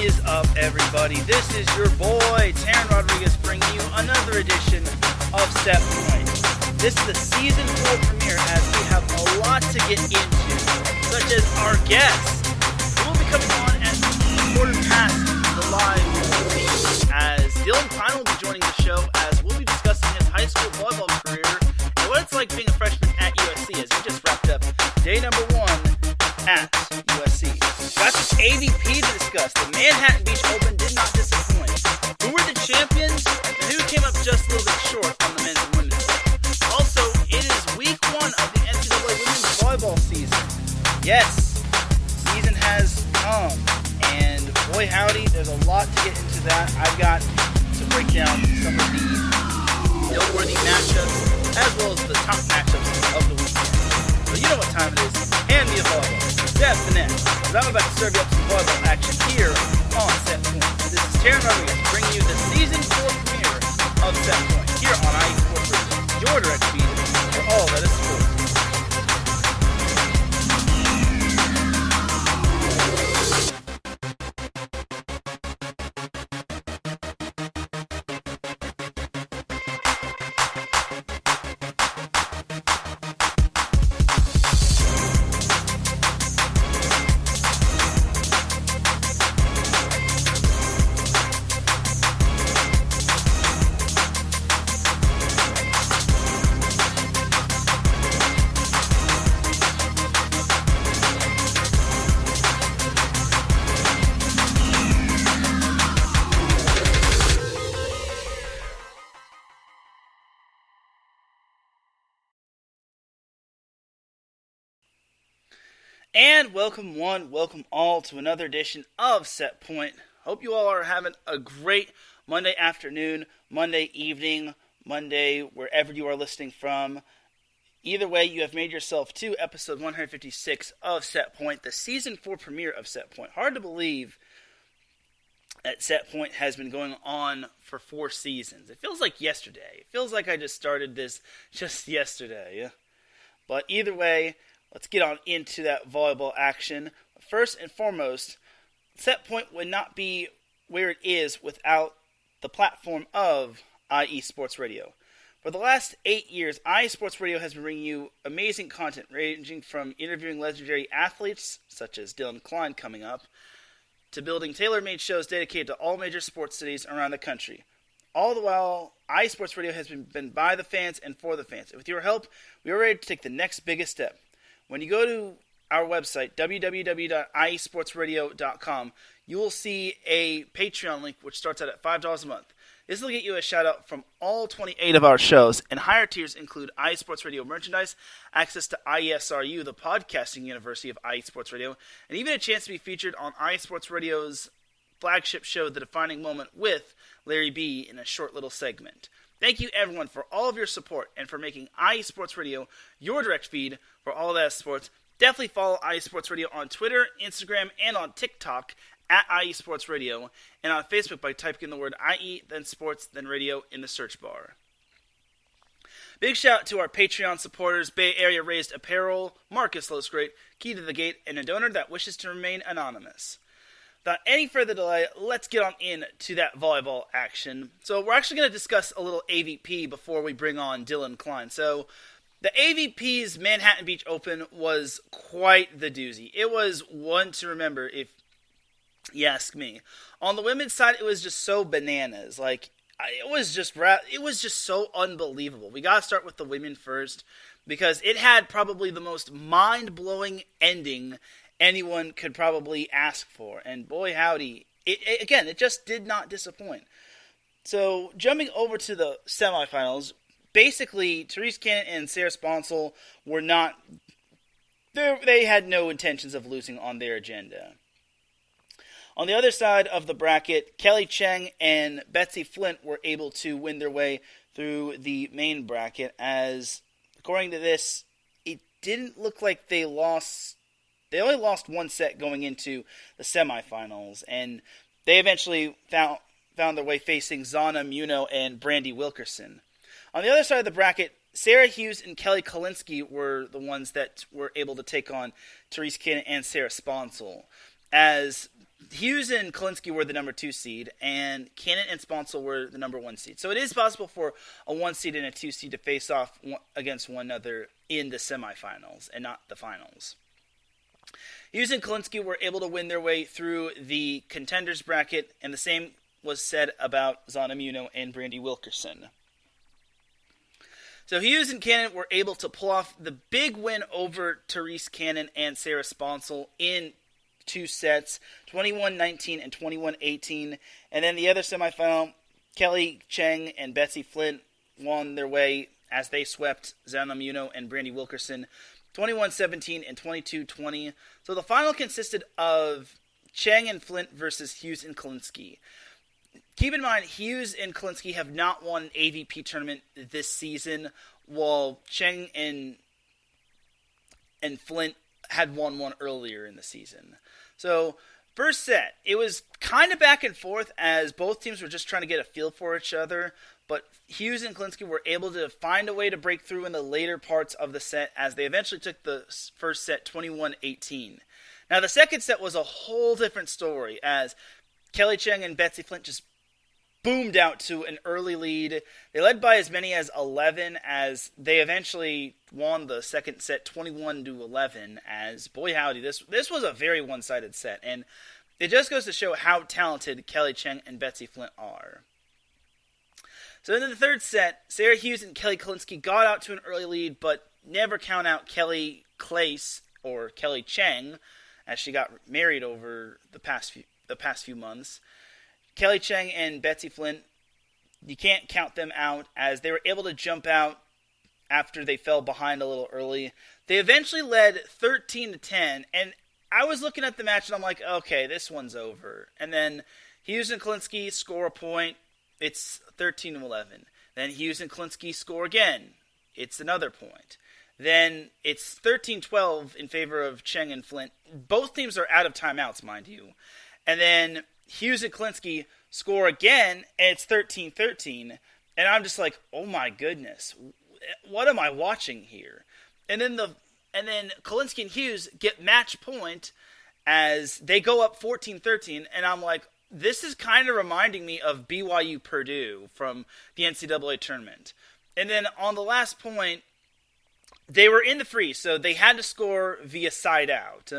is up, everybody? This is your boy, Teran Rodriguez, bringing you another edition of Set Point. This is the Season 4 premiere as we have a lot to get into, such as our guests, who will be coming on at quarter past the live, as Dillon Klein will be joining the show as we'll be discussing his high school volleyball career and what it's like being a freshman at USC as he just wrapped up day number 1 at USC. Got some AVP to discuss. The Manhatten Beach Open did not disappoint. Who were the champions and who came up just a little bit short on the men's and women's side. Also, it is week 1 of the NCAA women's volleyball season. Yes, season has come, and boy howdy, there's a lot to get into that. I've got to break down some of the noteworthy matchups as well as the top matchups of the weekend. So you know what time it is. Hand me a volleyball. That's the next. But I'm about to serve you up some volleyball action here on Set Point. This is Teran Rodriguez bringing you the Season 4 premiere of Set Point here on IE Sports Radio, your direct feed for all that is sports. And welcome one, welcome all to another edition of Set Point. Hope you all are having a great Monday afternoon, Monday evening, Monday, wherever you are listening from. Either way, you have made yourself to episode 156 of Set Point, the Season 4 premiere of Set Point. Hard to believe that Set Point has been going on for 4 seasons. It feels like yesterday. It feels like I just started this just yesterday. But either way, let's get on into that volleyball action. First and foremost, Set Point would not be where it is without the platform of IE Sports Radio. For the last 8 years, IE Sports Radio has been bringing you amazing content ranging from interviewing legendary athletes, such as Dillon Klein coming up, to building tailor-made shows dedicated to all major sports cities around the country. All the while, IE Sports Radio has been by the fans and for the fans. And with your help, we are ready to take the next biggest step. When you go to our website, www.iesportsradio.com, you will see a Patreon link which starts out at $5 a month. This will get you a shout-out from all 28 of our shows, and higher tiers include IE Sports Radio merchandise, access to IESRU, the podcasting university of IE Sports Radio, and even a chance to be featured on IE Sports Radio's flagship show, The Defining Moment, with Larry B. in a short little segment. Thank you, everyone, for all of your support and for making IE Sports Radio your direct feed for all that sports. Definitely follow IE Sports Radio on Twitter, Instagram, and on TikTok at IE Sports Radio, and on Facebook by typing in the word IE, then Sports, then Radio in the search bar. Big shout out to our Patreon supporters, Bay Area Raised Apparel, Marcus Losgreat, Key to the Gate, and a donor that wishes to remain anonymous. Without any further delay, let's get on into that volleyball action. So we're actually going to discuss a little AVP before we bring on Dillon Klein. So the AVP's Manhatten Beach Open was quite the doozy. It was one to remember, if you ask me. On the women's side, it was just so bananas. It was just so unbelievable. We got to start with the women first because it had probably the most mind-blowing ending anyone could probably ask for. And boy howdy, it just did not disappoint. So jumping over to the semifinals, basically Therese Cannon and Sarah Sponsel were not, they had no intentions of losing on their agenda. On the other side of the bracket, Kelly Cheng and Betsy Flint were able to win their way through the main bracket as, according to this, it didn't look like they lost. They only lost one set going into the semifinals, and they eventually found their way facing Zana Muno and Brandy Wilkerson. On the other side of the bracket, Sarah Hughes and Kelly Kalinsky were the ones that were able to take on Therese Cannon and Sarah Sponsel, as Hughes and Kalinsky were the number 2 seed, and Cannon and Sponsel were the number 1 seed. So it is possible for a 1 seed and a 2 seed to face off against one another in the semifinals and not the finals. Hughes and Kalinsky were able to win their way through the contenders bracket, and the same was said about Zonamuno and Brandy Wilkerson. So Hughes and Cannon were able to pull off the big win over Therese Cannon and Sarah Sponsel in 2 sets, 21-19 and 21-18. And then the other semifinal, Kelly Cheng and Betsy Flint won their way as they swept Zonamuno and Brandy Wilkerson 21-17 and 22-20. So the final consisted of Cheng and Flint versus Hughes and Kalinsky. Keep in mind, Hughes and Kalinsky have not won an AVP tournament this season, while Cheng and Flint had won one earlier in the season. So, first set, it was kind of back and forth as both teams were just trying to get a feel for each other, but Hughes and Kalinsky were able to find a way to break through in the later parts of the set as they eventually took the first set 21-18. Now, the second set was a whole different story as Kelly Cheng and Betsy Flint just boomed out to an early lead. They led by as many as 11 as they eventually won the second set 21-11 as, boy howdy, this was a very one-sided set. And it just goes to show how talented Kelly Cheng and Betsy Flint are. So in the third set, Sarah Hughes and Kelly Kalinsky got out to an early lead, but never count out Kelly Clace or Kelly Cheng as she got married over the past few months. Kelly Cheng and Betsy Flint, you can't count them out as they were able to jump out after they fell behind a little early. They eventually led 13-10, and I was looking at the match and I'm like, okay, this one's over. And then Hughes and Kalinsky score a point. It's 13-11. Then Hughes and Kalinsky score again. It's another point. Then it's 13-12 in favor of Cheng and Flint. Both teams are out of timeouts, mind you. And then Hughes and Kalinsky score again, and it's 13-13. And I'm just like, oh my goodness, what am I watching here? And then Kalinsky and Hughes get match point as they go up 14-13, and I'm like, this is kind of reminding me of BYU Purdue from the NCAA tournament. And then on the last point, they were in the freeze, so they had to score via side out.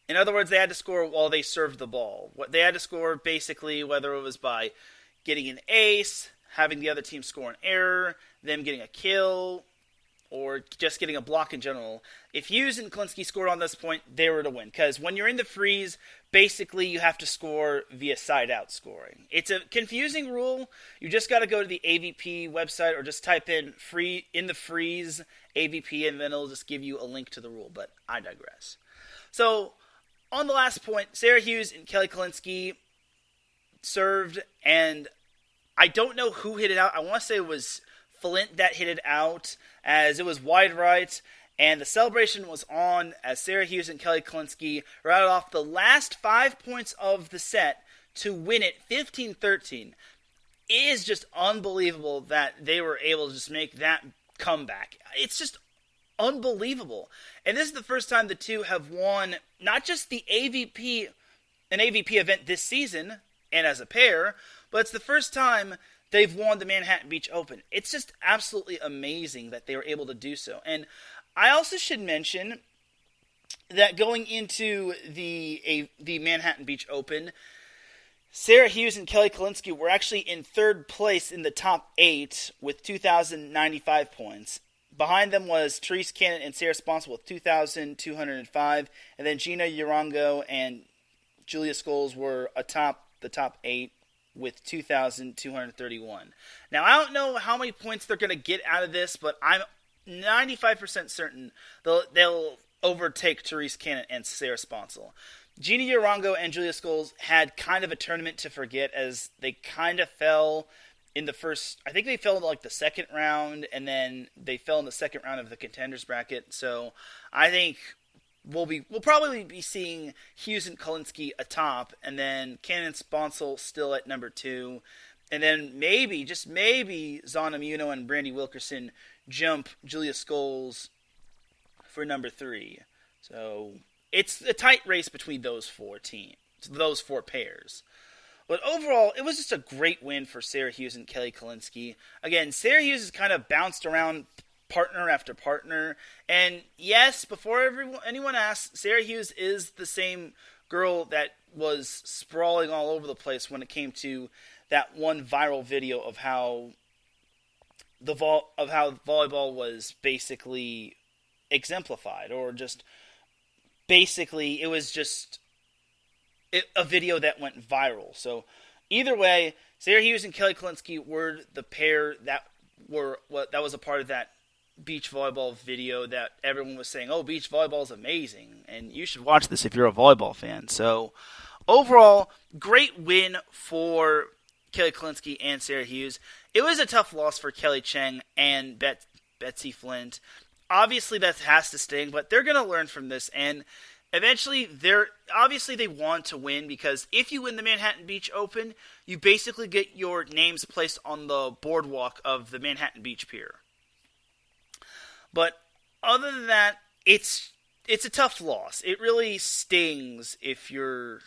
In other words, they had to score while they served the ball. They had to score basically whether it was by getting an ace, having the other team score an error, them getting a kill, or just getting a block in general. If Hughes and Kalinsky scored on this point, they were to win. Because when you're in the freeze, basically you have to score via side-out scoring. It's a confusing rule. You just got to go to the AVP website or just type in the freeze AVP, and then it'll just give you a link to the rule. But I digress. So on the last point, Sarah Hughes and Kelly Kalinsky served, and I don't know who hit it out. I want to say it was Flint that hit it out, as it was wide right, and the celebration was on as Sarah Hughes and Kelly Kalinsky routed off the last 5 points of the set to win it 15-13. It is just unbelievable that they were able to just make that comeback. It's just unbelievable. And this is the first time the two have won not just an AVP event this season and as a pair, but it's the first time they've won the Manhattan Beach Open. It's just absolutely amazing that they were able to do so. And I also should mention that going into the Manhattan Beach Open, Sarah Hughes and Kelly Kalinsky were actually in third place in the top 8 with 2,095 points. Behind them was Therese Cannon and Sarah Sponsel with 2,205, and then Gina Urango and Julia Scholes were atop the top 8 with 2,231. Now, I don't know how many points they're going to get out of this, but I'm 95% certain they'll overtake Therese Cannon and Sarah Sponsel. Gina Urango and Julia Scholes had kind of a tournament to forget as they kind of fell in the first, I think they fell in like the second round, and then they fell in the second round of the contenders bracket. So I think we'll probably be seeing Hughes and Kalinsky atop, and then Cannon and Sponsel still at number 2, and then maybe, just maybe, Zonamuno and Brandy Wilkerson jump Julia Scholes for number 3. So it's a tight race between those 4 teams. those 4 pairs. But overall, it was just a great win for Sarah Hughes and Kelly Kalinske. Again, Sarah Hughes has kind of bounced around partner after partner. And yes, before anyone asks, Sarah Hughes is the same girl that was sprawling all over the place when it came to that one viral video of how volleyball was basically exemplified, or just basically it was just a video that went viral. So either way, Sarah Hughes and Kelly Kalinske were the pair that was a part of that beach volleyball video that everyone was saying, oh, beach volleyball is amazing, and you should watch this if you're a volleyball fan. So overall, great win for Kelly Kalinske and Sarah Hughes. It was a tough loss for Kelly Cheng and Betsy Flint. Obviously, that has to sting, but they're going to learn from this, and eventually, they want to win, because if you win the Manhattan Beach Open, you basically get your names placed on the boardwalk of the Manhattan Beach Pier. But other than that, it's a tough loss. It really stings if you're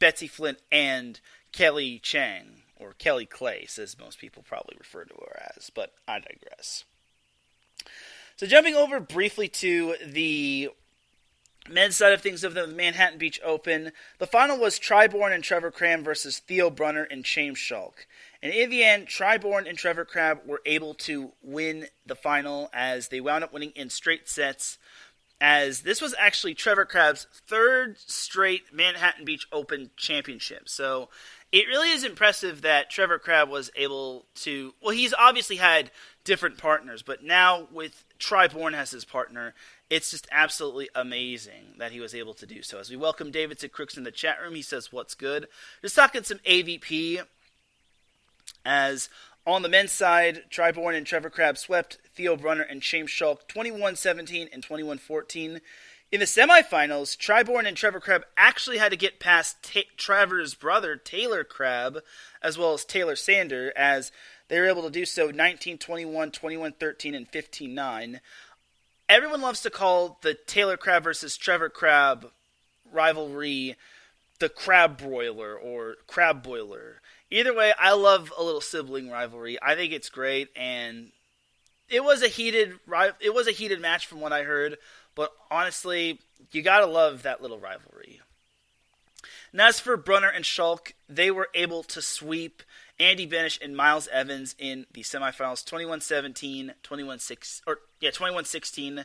Betsy Flint and Kelly Cheng, or Kelly Clay, as most people probably refer to her as, but I digress. So jumping over briefly to the men's side of things of the Manhattan Beach Open, the final was Triborn and Trevor Cram versus Theo Brunner and James Schalk. And in the end, Triborn and Trevor Cram were able to win the final, as they wound up winning in straight sets, as this was actually Trevor Cram's 3rd straight Manhattan Beach Open championship. So it really is impressive that Trevor Cram was able to, well, he's obviously had different partners, but now with Triborn as his partner, it's just absolutely amazing that he was able to do so. As we welcome Davidson Crooks in the chat room, he says, what's good? Just talking some AVP, as on the men's side, Triborn and Trevor Cram swept Theo Brunner and James Schalk 21-17 and 21-14. In the semifinals, Triborn and Trevor Cram actually had to get past Trevor's brother, Taylor Crabb, as well as Taylor Sander, as they were able to do so 19-21, 21-13, and 15-9. Everyone loves to call the Taylor Crabb versus Trevor Crabb rivalry the Crab Broiler or Crab Boiler. Either way, I love a little sibling rivalry. I think it's great, and it was a heated match from what I heard, but honestly, you gotta love that little rivalry. And as for Brunner and Schalk, they were able to sweep Andy Benish and Miles Evans in the semifinals 21-17, 21-16.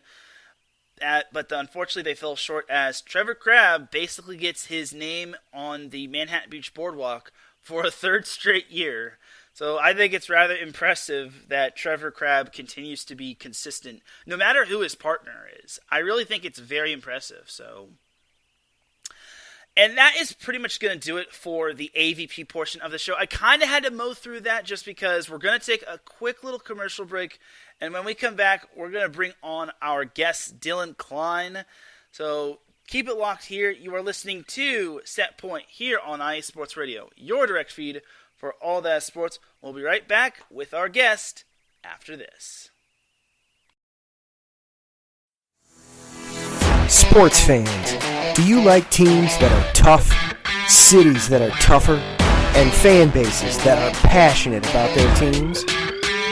But unfortunately, they fell short, as Trevor Crabb basically gets his name on the Manhattan Beach Boardwalk for a 3rd straight year. So I think it's rather impressive that Trevor Crabb continues to be consistent, no matter who his partner is. I really think it's very impressive. And that is pretty much going to do it for the AVP portion of the show. I kind of had to mow through that just because we're going to take a quick little commercial break. And when we come back, we're going to bring on our guest, Dillon Klein. So keep it locked here. You are listening to Set Point here on IA Sports Radio, your direct feed for all that sports. We'll be right back with our guest after this. Sports fans, do you like teams that are tough, cities that are tougher, and fan bases that are passionate about their teams?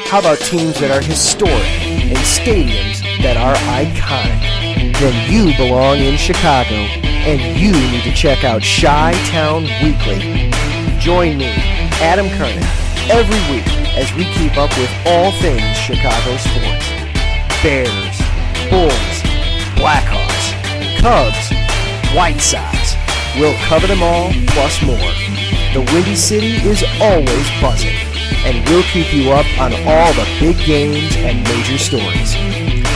How about teams that are historic and stadiums that are iconic? Then you belong in Chicago, and you need to check out Chi-Town Weekly. Join me, Adam Kernan, every week as we keep up with all things Chicago sports. Bears, Bulls, Blackhawks, Cubs, White Sox. We'll cover them all, plus more. The Windy City is always buzzing, and we'll keep you up on all the big games and major stories.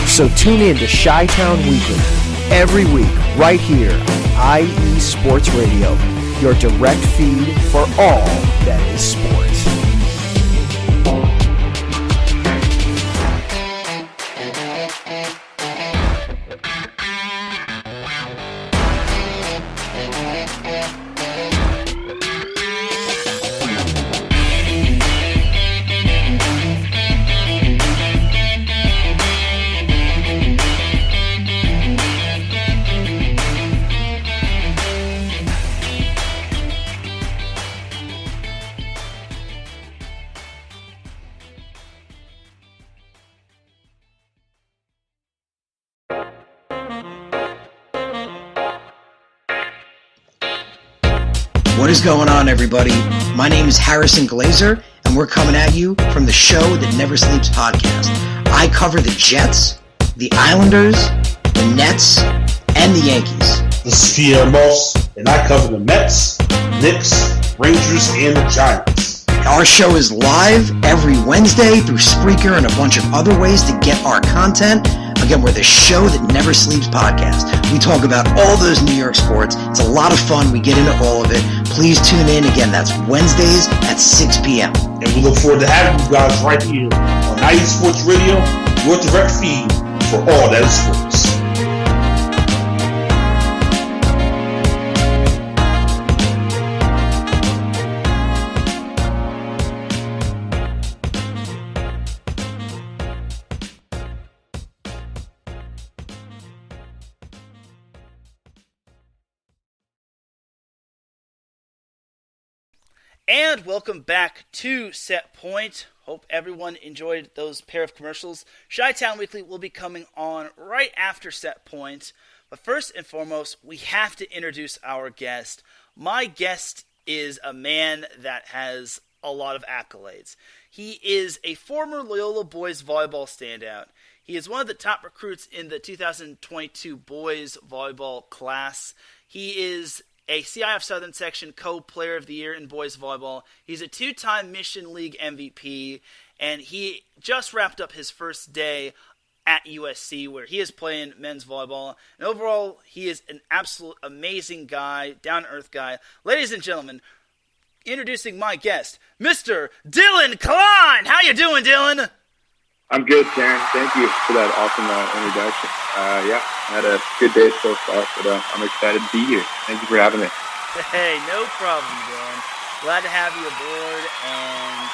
So tune in to Chi-Town Weekly every week right here on IE Sports Radio, your direct feed for all that is sports. What is going on, everybody? My name is Harrison Glazer, and we're coming at you from the Show That Never Sleeps podcast. I cover the Jets, the Islanders, the Nets, and the Yankees. This is Pierre Moss, and I cover the Mets, Knicks, Rangers, and the Giants. Our show is live every Wednesday through Spreaker and a bunch of other ways to get our content. Again, we're the Show That Never Sleeps podcast. We talk about all those New York sports. It's a lot of fun. We get into all of it. Please tune in. Again, that's Wednesdays at 6 p.m. And we look forward to having you guys right here on 90 Sports Radio, your direct feed for all that is sports. And welcome back to Set Point. Hope everyone enjoyed those pair of commercials. Chi-Town Weekly will be coming on right after Set Point. But first and foremost, we have to introduce our guest. My guest is a man that has a lot of accolades. He is a former Loyola boys volleyball standout. He is one of the top recruits in the 2022 boys volleyball class. He is a CIF Southern Section Co-Player of the Year in boys volleyball. He's a two-time Mission League MVP, and he just wrapped up his first day at USC, where he is playing men's volleyball. And overall, he is an absolute amazing guy, down-to-earth guy. Ladies and gentlemen, introducing my guest, Mr. Dillon Klein. How you doing, Dillon? I'm good, Teran. Thank you for that awesome introduction. I had a good day so far, but I'm excited to be here. Thank you for having me. Hey, no problem, Dillon. Glad to have you aboard, and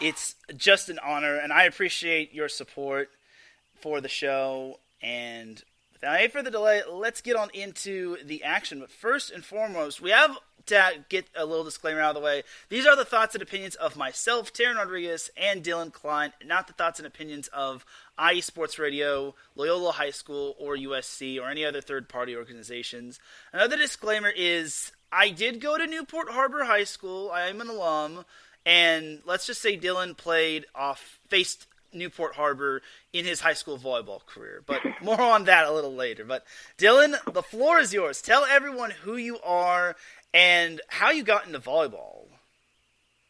it's just an honor, and I appreciate your support for the show. And without any further delay, let's get on into the action. But first and foremost, we have to get a little disclaimer out of the way. These are the thoughts and opinions of myself, Teran Rodriguez, and Dillon Klein, not the thoughts and opinions of IE Sports Radio, Loyola High School, or USC, or any other third-party organizations. Another disclaimer is, I did go to Newport Harbor High School. I am an alum, and let's just say Dillon faced Newport Harbor in his high school volleyball career, but more on that a little later. But Dillon, the floor is yours. Tell everyone who you are and how you got into volleyball.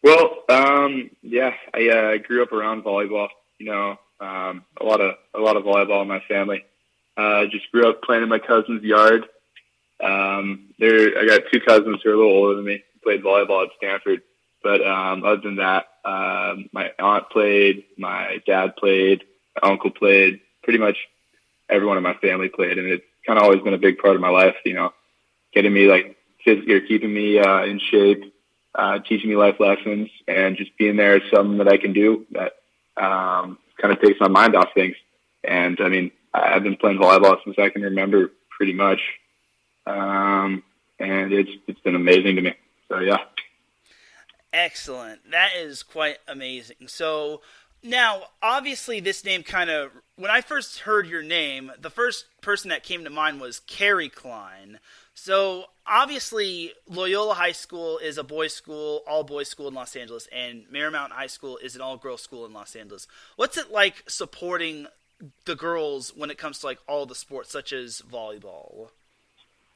Well, I grew up around volleyball. A lot of volleyball in my family. Just grew up playing in my cousin's yard. I got two cousins who are a little older than me, who played volleyball at Stanford. But other than that, my aunt played, my dad played, my uncle played. Pretty much everyone in my family played, and it's kind of always been a big part of my life. Getting me keeping me in shape, teaching me life lessons, and just being there is something that I can do that kind of takes my mind off things. And I mean, I've been playing volleyball since I can remember, pretty much, and it's been amazing to me. So yeah. Excellent. That is quite amazing. So now, obviously, this name when I first heard your name, the first person that came to mind was Callie Klein. So obviously, Loyola High School is a boys' school, all-boys school in Los Angeles, and Marymount High School is an all-girls school in Los Angeles. What's it like supporting the girls when it comes to all the sports, such as volleyball?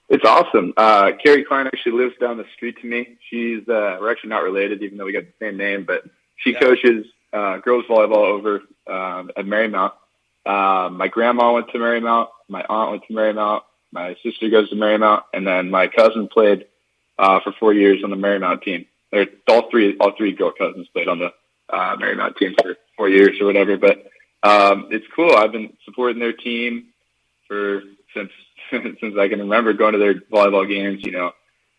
It's awesome. Callie Klein actually lives down the street to me. She's we're actually not related, even though we got the same name, but she coaches girls volleyball over at Marymount. My grandma went to Marymount. My aunt went to Marymount. My sister goes to Marymount, and then my cousin played for 4 years on the Marymount team. All three girl cousins played on the Marymount team for 4 years or whatever. But it's cool. I've been supporting their team since I can remember, going to their volleyball games.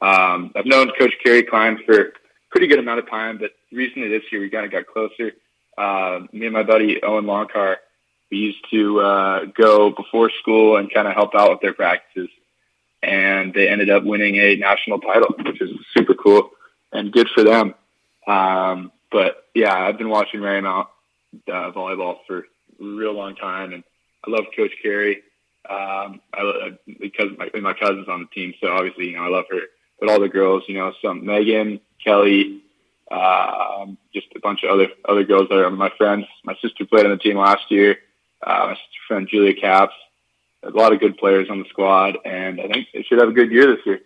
I've known Coach Callie Klein for a pretty good amount of time, but recently this year we kind of got closer. Me and my buddy Owen Longcar, we used to go before school and kind of help out with their practices, and they ended up winning a national title, which is super cool and good for them. But yeah, I've been watching Marymount volleyball for a real long time, and I love Coach Callie. Because my cousin's on the team, so obviously I love her but all the girls, some Megan, Callie, just a bunch of other girls that are my friends. My sister played on the team last year. My sister friend Julia Caps. A lot of good players on the squad, and I think they should have a good year this year.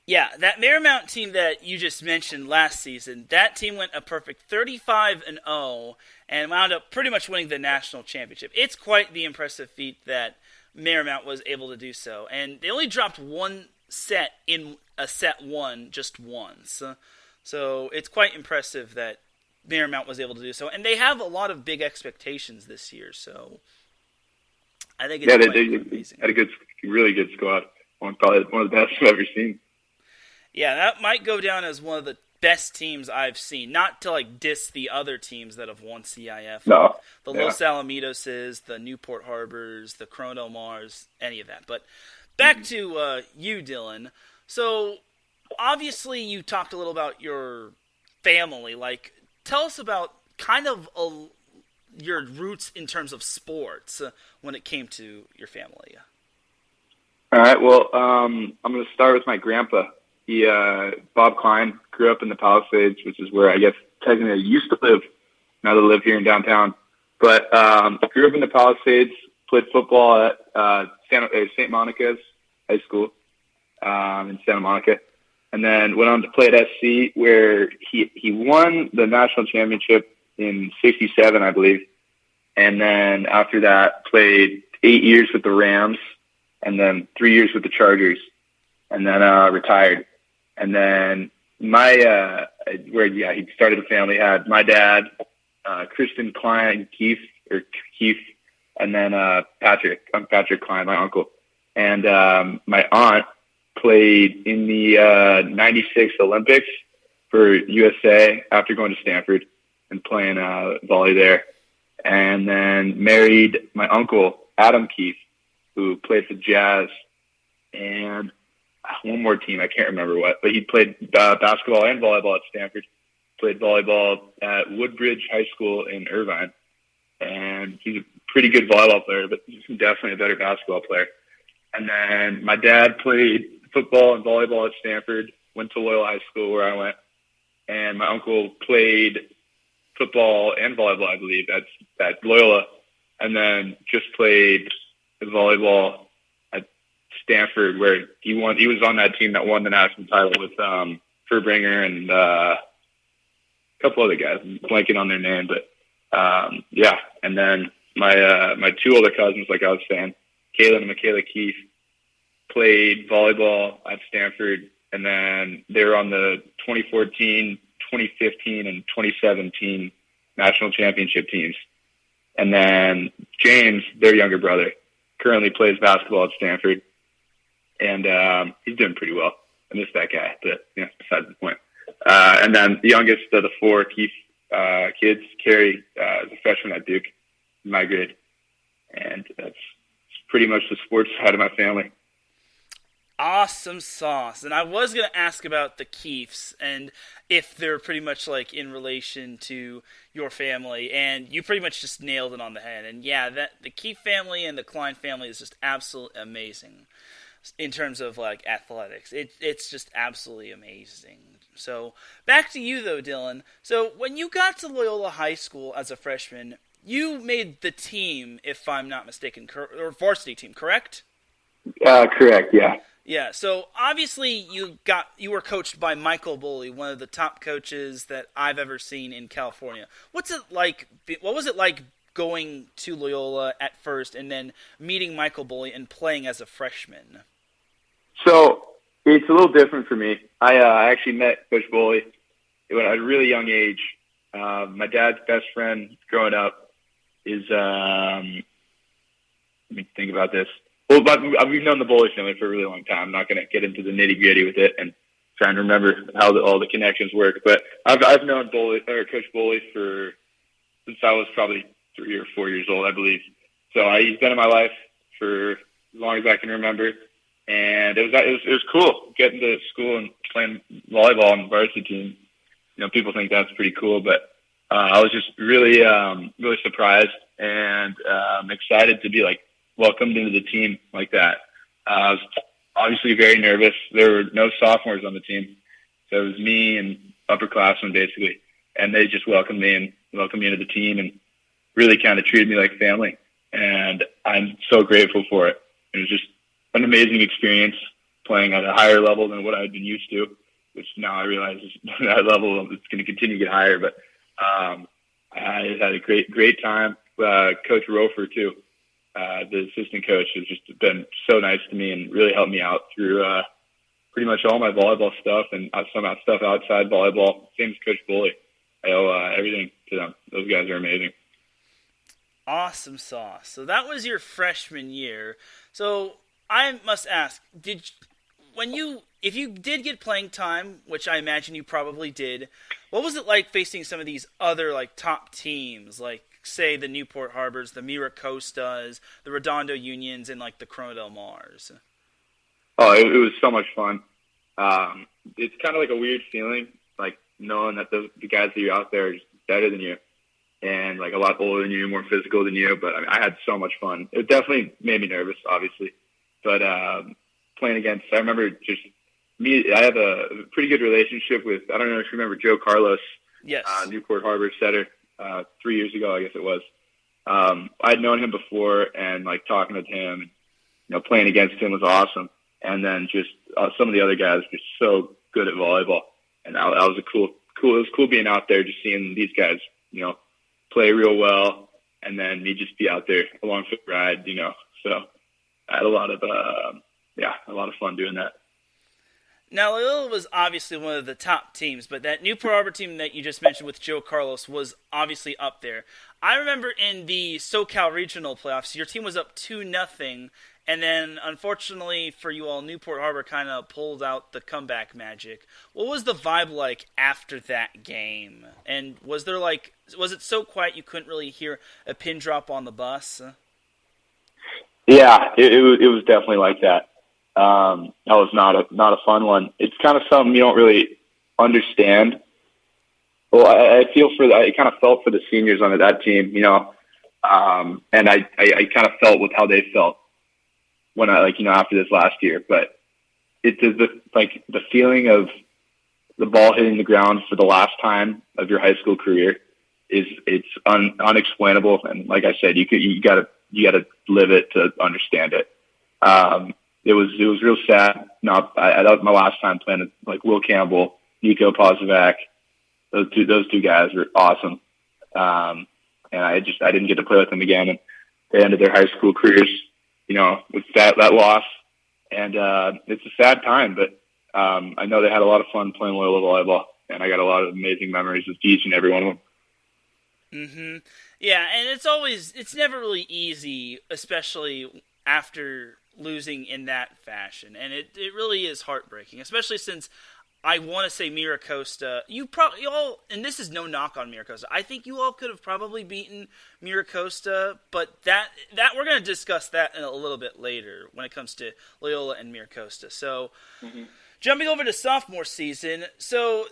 Yeah, that Marymount team that you just mentioned last season, that team went a perfect 35-0 and wound up pretty much winning the national championship. It's quite the impressive feat that Marymount was able to do so. And they only dropped one set in a set one just once. So it's quite impressive that Marymount was able to do so. And they have a lot of big expectations this year, so I think it's amazing. Had a really good squad. Probably one of the best I've ever seen. Yeah, that might go down as one of the best teams I've seen. Not to diss the other teams that have won CIF. No. The Los Alamidoses, the Newport Harbors, the Chrono Mars, any of that. But back to you, Dillon. So obviously you talked a little about your family. Tell us about kind of your roots in terms of sports when it came to your family. All right. Well, I'm going to start with my grandpa. He, Bob Klein, grew up in the Palisades, which is where I guess technically I used to live. Now they live here in downtown. But grew up in the Palisades, played football at St. Monica's High School in Santa Monica, and then went on to play at SC, where he won the national championship in '67, I believe. And then after that, played 8 years with the Rams, and then 3 years with the Chargers, and then retired. And then he started a family. Had my dad, Kristen Klein, Keith, and then Patrick. I'm Patrick Klein, my uncle. And my aunt played in the '96 Olympics for USA after going to Stanford and playing volley there. And then married my uncle, Adam Keith, who played for Jazz and one more team, I can't remember what, but he played basketball and volleyball at Stanford. Played volleyball at Woodbridge High School in Irvine. And he's a pretty good volleyball player, but he's definitely a better basketball player. And then my dad played football and volleyball at Stanford, went to Loyola High School where I went. And my uncle played football and volleyball, I believe, at Loyola. And then just played volleyball at Stanford, where he was on that team that won the national title with Furbringer and a couple other guys. I'm blanking on their name, but yeah. And then my two older cousins, like I was saying, Kaylin and Michaela Keith, played volleyball at Stanford, and then they were on the 2014, 2015, and 2017 national championship teams. And then James, their younger brother, currently plays basketball at Stanford, and he's doing pretty well. I miss that guy, but besides the point. And then the youngest of the four Keith kids, Carrie, is a freshman at Duke, in my grade. And that's pretty much the sports side of my family. Awesome sauce. And I was going to ask about the Keefs and if they're pretty much like in relation to your family, and you pretty much just nailed it on the head. And yeah, that the Keefe family and the Klein family is just absolutely amazing in terms of like athletics. It's just absolutely amazing. So back to you though, Dillon. So when you got to Loyola High School as a freshman, you made the team, if I'm not mistaken, or varsity team, correct? Correct, yeah. Yeah, so obviously you were coached by Michael Bully, one of the top coaches that I've ever seen in California. What was it like going to Loyola at first and then meeting Michael Bully and playing as a freshman? So it's a little different for me. I actually met Coach Bully at a really young age. My dad's best friend growing up is, let me think about this. Well, but we've known the Bully family for a really long time. I'm not going to get into the nitty-gritty with it and trying to remember how all the connections work. But I've known Coach Bully since I was probably 3 or 4 years old, I believe. So he's been in my life for as long as I can remember. And it was cool getting to school and playing volleyball on the varsity team. People think that's pretty cool, but I was just really really surprised and excited to be welcomed into the team like that. I was obviously very nervous. There were no sophomores on the team. So it was me and upperclassmen basically. And they just welcomed me into the team and really kind of treated me like family. And I'm so grateful for it. It was just an amazing experience playing at a higher level than what I'd been used to, which now I realize is that level it's going to continue to get higher. But I had a great time. Coach Rofer too, the assistant coach, has just been so nice to me and really helped me out through pretty much all my volleyball stuff and some stuff outside volleyball. Same as Coach Bully. I owe everything to them. Those guys are amazing. Awesome sauce. So that was your freshman year. So I must ask, if you did get playing time, which I imagine you probably did, what was it like facing some of these other like top teams, like say the Newport Harbors, the Mira Costas, the Redondo Unions, and like the Corona Del Mars? Oh, it was so much fun. It's kind of like a weird feeling, like knowing that the guys that you're out there are just better than you and like a lot older than you, more physical than you. But I mean, I had so much fun. It definitely made me nervous, obviously. But playing against, I remember just me. I have a pretty good relationship with. I don't know if you remember Joe Carlos. Yes. Newport Harbor setter. 3 years ago, I guess it was. I'd known him before, and like talking with him, playing against him was awesome. And then just some of the other guys were so good at volleyball, and that was cool. It was cool being out there, just seeing these guys, play real well, and then me just be out there along for the ride, So I had a lot of fun doing that. Now, Loyola was obviously one of the top teams, but that Newport Harbor team that you just mentioned with Joe Carlos was obviously up there. I remember in the SoCal Regional playoffs, your team was up 2-0, and then, unfortunately for you all, Newport Harbor kind of pulled out the comeback magic. What was the vibe like after that game? And was it so quiet you couldn't really hear a pin drop on the bus? Yeah, it was definitely like that. That was not a fun one. It's kind of something you don't really understand. Well, I kind of felt for the seniors on that team, and I kind of felt with how they felt when after this last year. But it's the feeling of the ball hitting the ground for the last time of your high school career it's unexplainable. And like I said, you gotta live it to understand it. It was real sad. That was my last time playing with like Will Campbell, Nico Pozovac. Those two guys were awesome. And I didn't get to play with them again. And they ended their high school careers, with that loss. And it's a sad time, but I know they had a lot of fun playing Loyola volleyball, and I got a lot of amazing memories with each and every one of them. Mm-hmm. Yeah, and it's never really easy, especially after losing in that fashion. And it really is heartbreaking, especially since I want to say Mira Costa. You all, and this is no knock on Mira Costa, I think you all could have probably beaten Mira Costa, but that we're going to discuss that in a little bit later when it comes to Loyola and Mira Costa. So, Jumping over to sophomore season, so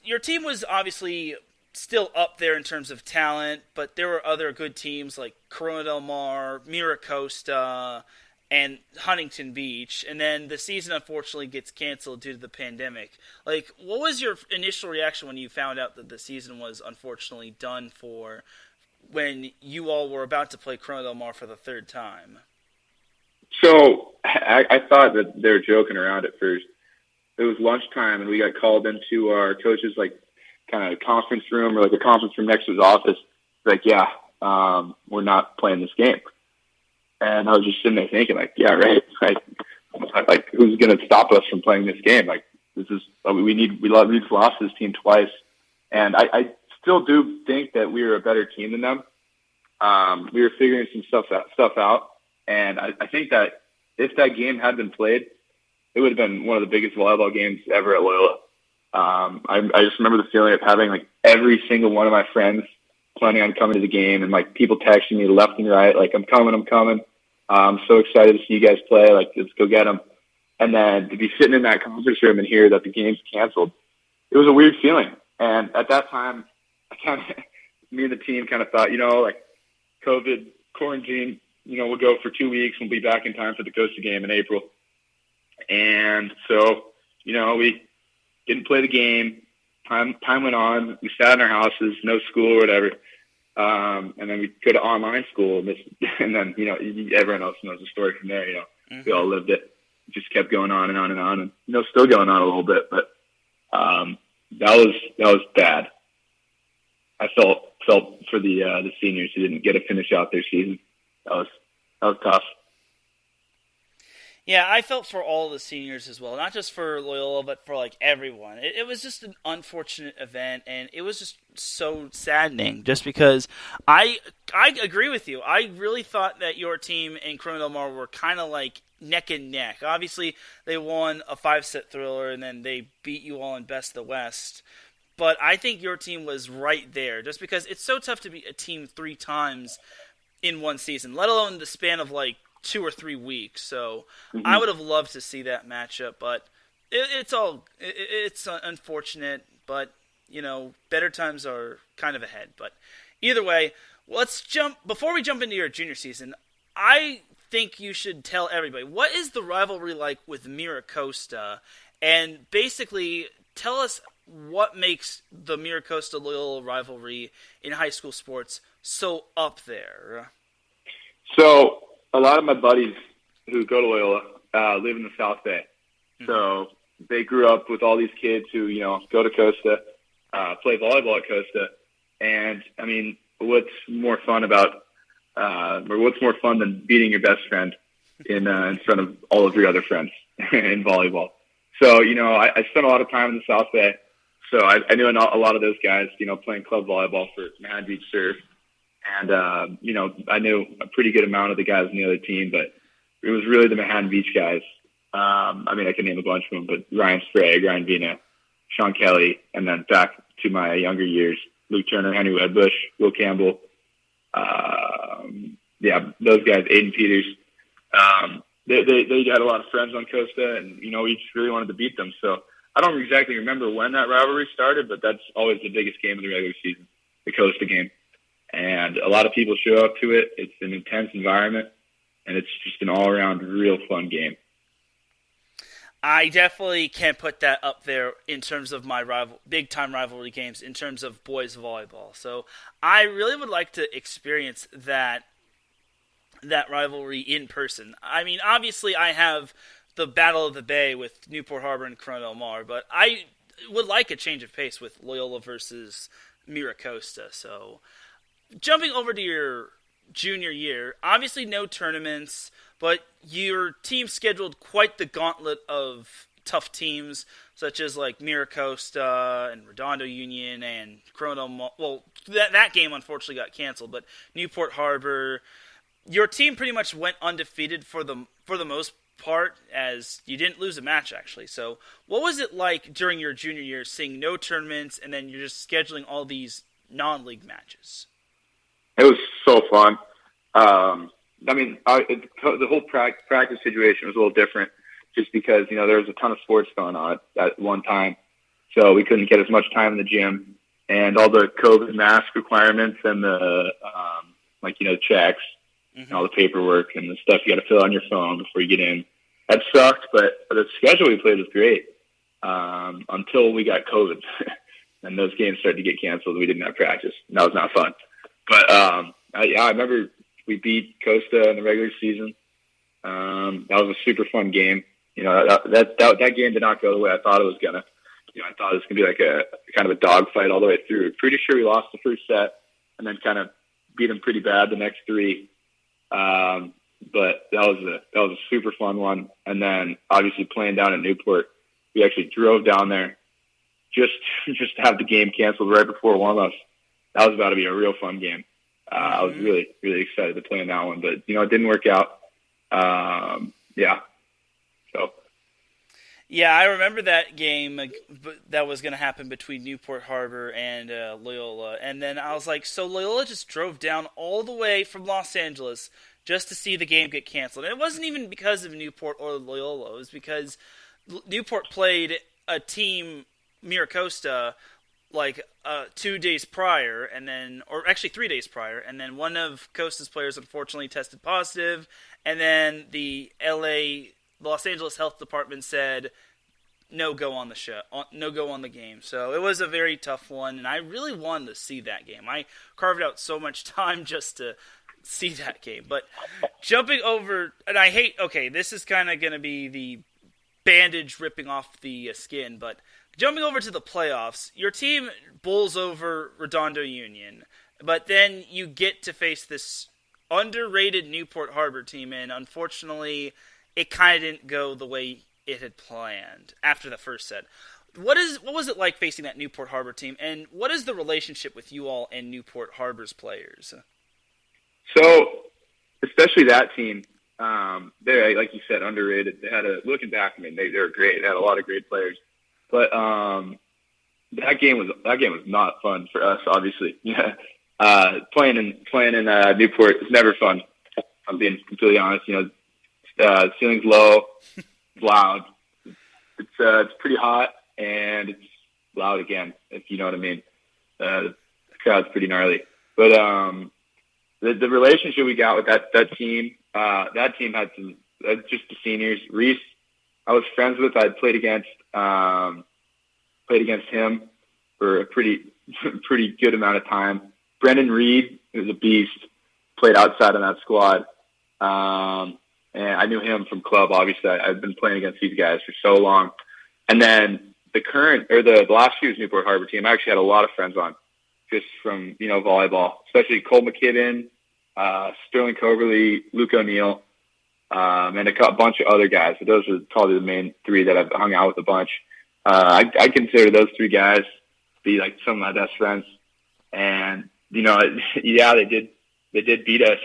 your team was obviously still up there in terms of talent, but there were other good teams like Corona Del Mar, Mira Costa, and Huntington Beach, and then the season unfortunately gets canceled due to the pandemic. Like, what was your initial reaction when you found out that the season was unfortunately done for when you all were about to play Corona Del Mar for the third time? So I thought that they were joking around at first. It was lunchtime, and we got called into our coach's kind of conference room, or like a conference room next to his office. Like, yeah, we're not playing this game. And I was just sitting there thinking, like, yeah, right. Like, who's going to stop us from playing this game? Like, we've lost this team twice. And I still do think that we were a better team than them. We were figuring some stuff out. And I think that if that game had been played, it would have been one of the biggest volleyball games ever at Loyola. I just remember the feeling of having like every single one of my friends planning on coming to the game, and like people texting me left and right, like, I'm coming. I'm so excited to see you guys play. Like, let's go get them. And then to be sitting in that conference room and hear that the game's canceled, it was a weird feeling. And at that time, me and the team kind of thought, like COVID quarantine, we'll go for 2 weeks and we'll be back in time for the Costa game in April. And so, we didn't play the game. Time went on. We sat in our houses, no school or whatever. And then we go to online school. And then, everyone else knows the story from there. We all lived it. It just kept going on and on and on. And, still going on a little bit. But that was bad. I felt for the seniors who didn't get to finish out their season. That was tough. Yeah, I felt for all the seniors as well, not just for Loyola, but for everyone. It was just an unfortunate event, and it was just so saddening. Just because I agree with you. I really thought that your team and Corona Del Mar were kind of neck and neck. Obviously, they won a 5-set thriller, and then they beat you all in Best of the West. But I think your team was right there, just because it's so tough to beat a team 3 times in one season, let alone the span of 2 or 3 weeks. So I would have loved to see that matchup, but it's unfortunate. But better times are kind of ahead. But either way, before we jump into your junior season. I think you should tell everybody, what is the rivalry like with Mira Costa, and basically tell us what makes the Mira Costa Loyola rivalry in high school sports so up there. So a lot of my buddies who go to Loyola live in the South Bay. So they grew up with all these kids who, go to Costa, play volleyball at Costa. And, what's more fun than beating your best friend in front of all of your other friends in volleyball? So, I spent a lot of time in the South Bay. So I knew a lot of those guys, playing club volleyball for Manhattan Beach Surf. And, I knew a pretty good amount of the guys on the other team, but it was really the Manhattan Beach guys. I can name a bunch of them, but Ryan Sprague, Ryan Vina, Sean Kelly, and then back to my younger years, Luke Turner, Henry Wedbush, Will Campbell. Those guys, Aiden Peters. They had a lot of friends on Costa, and, we just really wanted to beat them. So I don't exactly remember when that rivalry started, but that's always the biggest game of the regular season, the Costa game. And a lot of people show up to it. It's an intense environment, and it's just an all-around real fun game. I definitely can put that up there in terms of my big-time rivalry games in terms of boys volleyball. So I really would like to experience that rivalry in person. Obviously I have the Battle of the Bay with Newport Harbor and Corona Del Mar, but I would like a change of pace with Loyola versus Mira Costa. So jumping over to your junior year, obviously no tournaments, but your team scheduled quite the gauntlet of tough teams, such as Mira Costa and Redondo Union and Corona Del Mar. Well, that game unfortunately got canceled, but Newport Harbor. Your team pretty much went undefeated for the most part, as you didn't lose a match, actually. So what was it like during your junior year, seeing no tournaments, and then you're just scheduling all these non-league matches? It was so fun. The whole practice situation was a little different just because, there was a ton of sports going on at one time. So we couldn't get as much time in the gym, and all the COVID mask requirements and the, checks and all the paperwork and the stuff you got to fill out on your phone before you get in. That sucked, but the schedule we played was great until we got COVID. And those games started to get canceled. We didn't have practice. And that was not fun. But I remember we beat Costa in the regular season. That was a super fun game. That game did not go the way I thought it was gonna. I thought it was gonna be like a kind of a dogfight all the way through. Pretty sure we lost the first set, and then kind of beat them pretty bad the next 3. But that was a super fun one. And then obviously playing down at Newport, we actually drove down there just to have the game canceled right before warm-ups. That was about to be a real fun game. I was really, really excited to play in that one, but it didn't work out. Yeah, I remember that game that was going to happen between Newport Harbor and Loyola. And then I was like, so Loyola just drove down all the way from Los Angeles just to see the game get canceled. And it wasn't even because of Newport or Loyola. It was because Newport played a team, Mira Costa, 2 days prior, or actually 3 days prior. And then one of Costa's players unfortunately tested positive. And then the LA the Los Angeles Health Department said no go on the show, no go on the game. So it was a very tough one, and I really wanted to see that game. I carved out so much time just to see that game. But jumping over, and I hate, okay, this is kind of going to be the bandage ripping off the skin, but jumping over to the playoffs, your team bowls over Redondo Union, but then you get to face this underrated Newport Harbor team, and unfortunately, it kind of didn't go the way it had planned after the first set. What was it like facing that Newport Harbor team, and what is the relationship with you all and Newport Harbor's players? So, especially that team, they're, like you said, underrated. They had looking back, I mean, they were great. They had a lot of great players. But that game was not fun for us, obviously. Yeah. Playing in Newport is never fun. I'm being completely honest. You know, ceiling's low, it's loud. It's pretty hot, and it's loud again, if you know what I mean. The crowd's pretty gnarly. But the relationship we got with that team had some just the seniors. Reese, I was friends with. I played against him for a pretty good amount of time. Brendan Reed, who's a beast, played outside of that squad. And I knew him from club, obviously. I've been playing against these guys for so long. And then the last year's Newport Harbor team, I actually had a lot of friends on just from, you know, volleyball, especially Cole McKibben, Sterling Coverly, Luke O'Neill, and a bunch of other guys. So those are probably the main three that I've hung out with a bunch. I consider those three guys to be like some of my best friends. And, you know, yeah, they did beat us,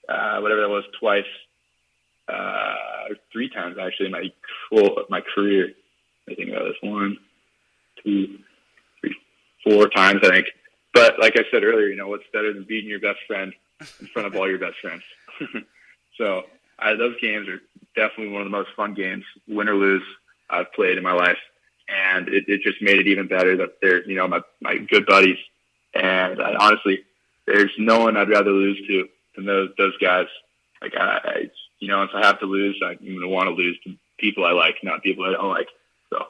whatever that was, twice, or three times actually in my career. I think about this 1, 2, 3, 4 times, I think. But like I said earlier, you know, what's better than beating your best friend in front of all your best friends? So those games are definitely one of the most fun games, win or lose, I've played in my life. And it just made it even better that they're, you know, my good buddies. And honestly, there's no one I'd rather lose to than those guys. Like, you know, if I have to lose, I'm going to want to lose to people I like, not people I don't like. So.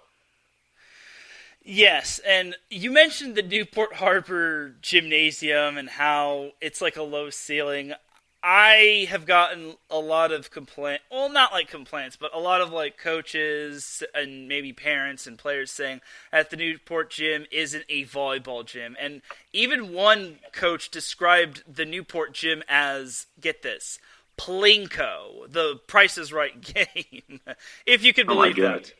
Yes, and you mentioned the Newport Harbor gymnasium and how it's like a low ceiling. I have gotten a lot of not like complaints, but a lot of like coaches and maybe parents and players saying that the Newport gym isn't a volleyball gym. And even one coach described the Newport gym as, get this, Plinko, the Price is Right game, if you could believe that.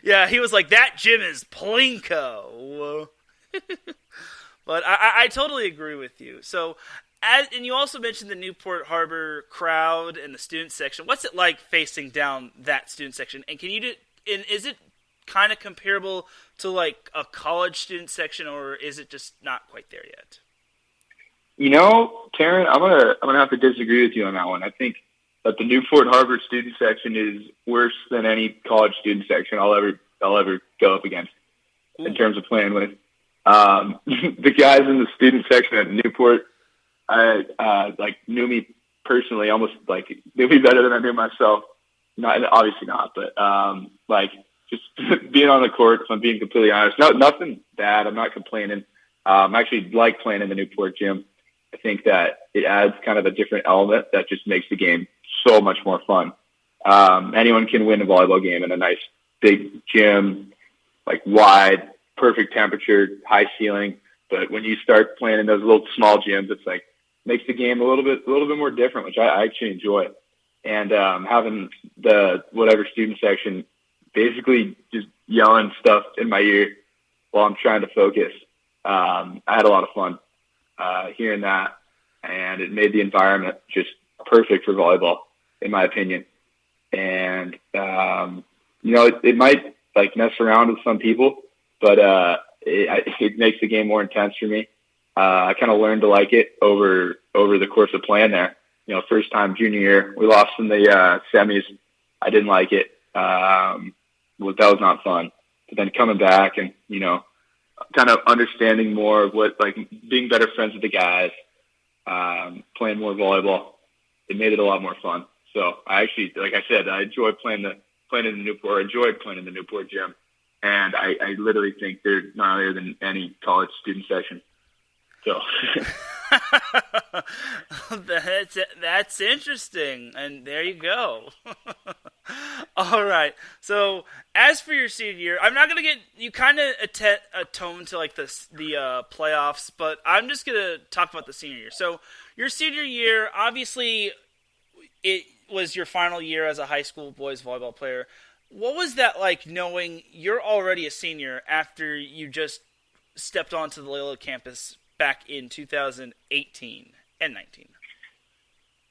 Yeah, he was like, that gym is Plinko. But I totally agree with you. So, and you also mentioned the Newport Harbor crowd and the student section. What's it like facing down that student section? And is it kind of comparable to like a college student section, or is it just not quite there yet? You know, Teran, I'm gonna have to disagree with you on that one. I think that the Newport Harbor student section is worse than any college student section I'll ever go up against in terms of playing with. The guys in the student section at Newport, like knew me personally, almost like knew me better than I knew myself. Not obviously not, but like just being on the court. If I'm being completely honest, nothing bad. I'm not complaining. I actually like playing in the Newport gym. I think that it adds kind of a different element that just makes the game so much more fun. Anyone can win a volleyball game in a nice big gym, like wide, perfect temperature, high ceiling. But when you start playing in those little small gyms, it's like makes the game a little bit more different, which I actually enjoy. And having the whatever student section basically just yelling stuff in my ear while I'm trying to focus. I had a lot of fun hearing that, and it made the environment just perfect for volleyball, in my opinion. And you know, it might like mess around with some people, but it makes the game more intense for me. I kind of learned to like it over the course of playing there. You know, first time junior year, we lost in the semis. I didn't like it. That was not fun. But then coming back and, you know, kind of understanding more of what, like, being better friends with the guys, playing more volleyball, it made it a lot more fun. So I actually, like I said, I enjoy playing in the Newport, or enjoyed playing in the Newport gym. And I literally think they're gnarlier than any college student section. So that's interesting. And there you go. All right. So as for your senior year, I'm not gonna get you kind of atone to like the playoffs, but I'm just gonna talk about the senior year. So your senior year, obviously, it was your final year as a high school boys volleyball player. What was that like, knowing you're already a senior after you just stepped onto the Loyola campus back in 2018 and 19?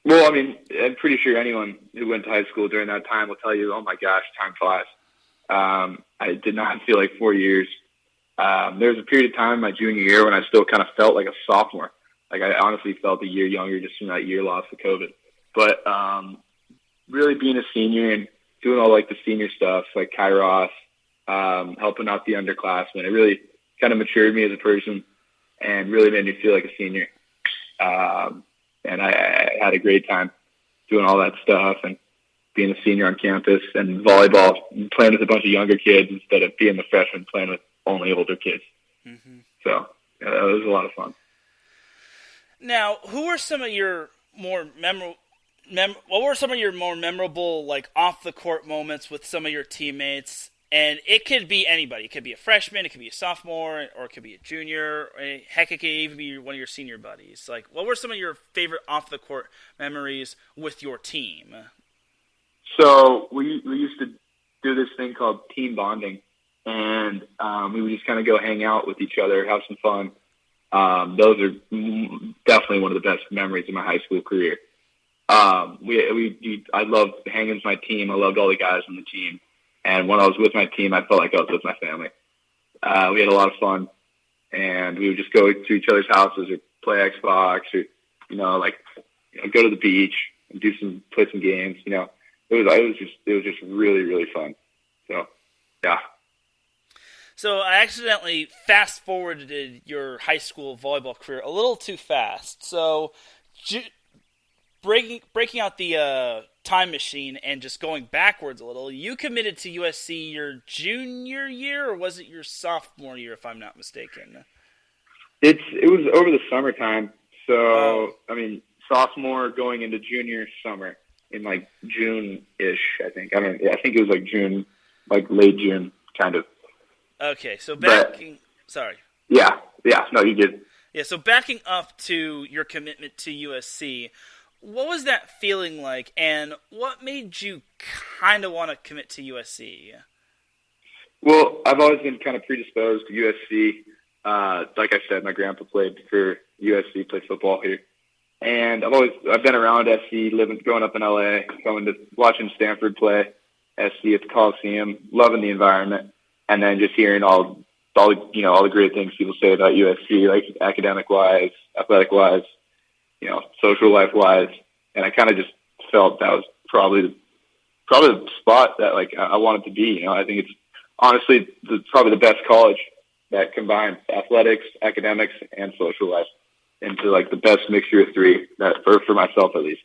Well, I mean, I'm pretty sure anyone who went to high school during that time will tell you, oh my gosh, time flies. I did not feel like 4 years. There was a period of time my junior year when I still kind of felt like a sophomore. Like I honestly felt a year younger just from that year lost to COVID. But really being a senior and doing all like the senior stuff, like Kairos, helping out the underclassmen, it really kind of matured me as a person and really made me feel like a senior. And I had a great time doing all that stuff and being a senior on campus and volleyball, and playing with a bunch of younger kids instead of being the freshman playing with only older kids. Mm-hmm. So yeah, that was a lot of fun. Now, who were some of your more what were some of your more memorable, like, off-the-court moments with some of your teammates? And it could be anybody. It could be a freshman, it could be a sophomore, or it could be a junior. Or heck, it could even be one of your senior buddies. Like, what were some of your favorite off-the-court memories with your team? So we used to do this thing called team bonding, and we would just kind of go hang out with each other, have some fun. Those are definitely one of the best memories of my high school career. I loved hanging with my team. I loved all the guys on the team. And when I was with my team, I felt like I was with my family. We had a lot of fun, and we would just go to each other's houses or play Xbox or, go to the beach and play some games. It was just really, really fun. So, yeah. So I accidentally fast-forwarded your high school volleyball career a little too fast. So breaking out the time machine and just going backwards a little, you committed to USC your junior year, or was it your sophomore year, if I'm not mistaken? It was over the summertime. So, I mean, sophomore going into junior summer in like June-ish, I think. I think it was like June, like late June, kind of. Okay, so sorry. Yeah, no, you did. Yeah, so backing up to your commitment to USC, what was that feeling like, and what made you kind of want to commit to USC? Well, I've always been kind of predisposed to USC. Like I said, my grandpa played for USC, played football here. And I've been around SC, growing up in LA, watching Stanford play SC at the Coliseum, loving the environment, and then just hearing all the great things people say about USC, like academic wise, athletic wise, social life wise. And I kind of just felt that was probably the spot that like I wanted to be. I think it's honestly probably the best college that combines athletics, academics, and social life into like the best mixture of three, that for myself at least.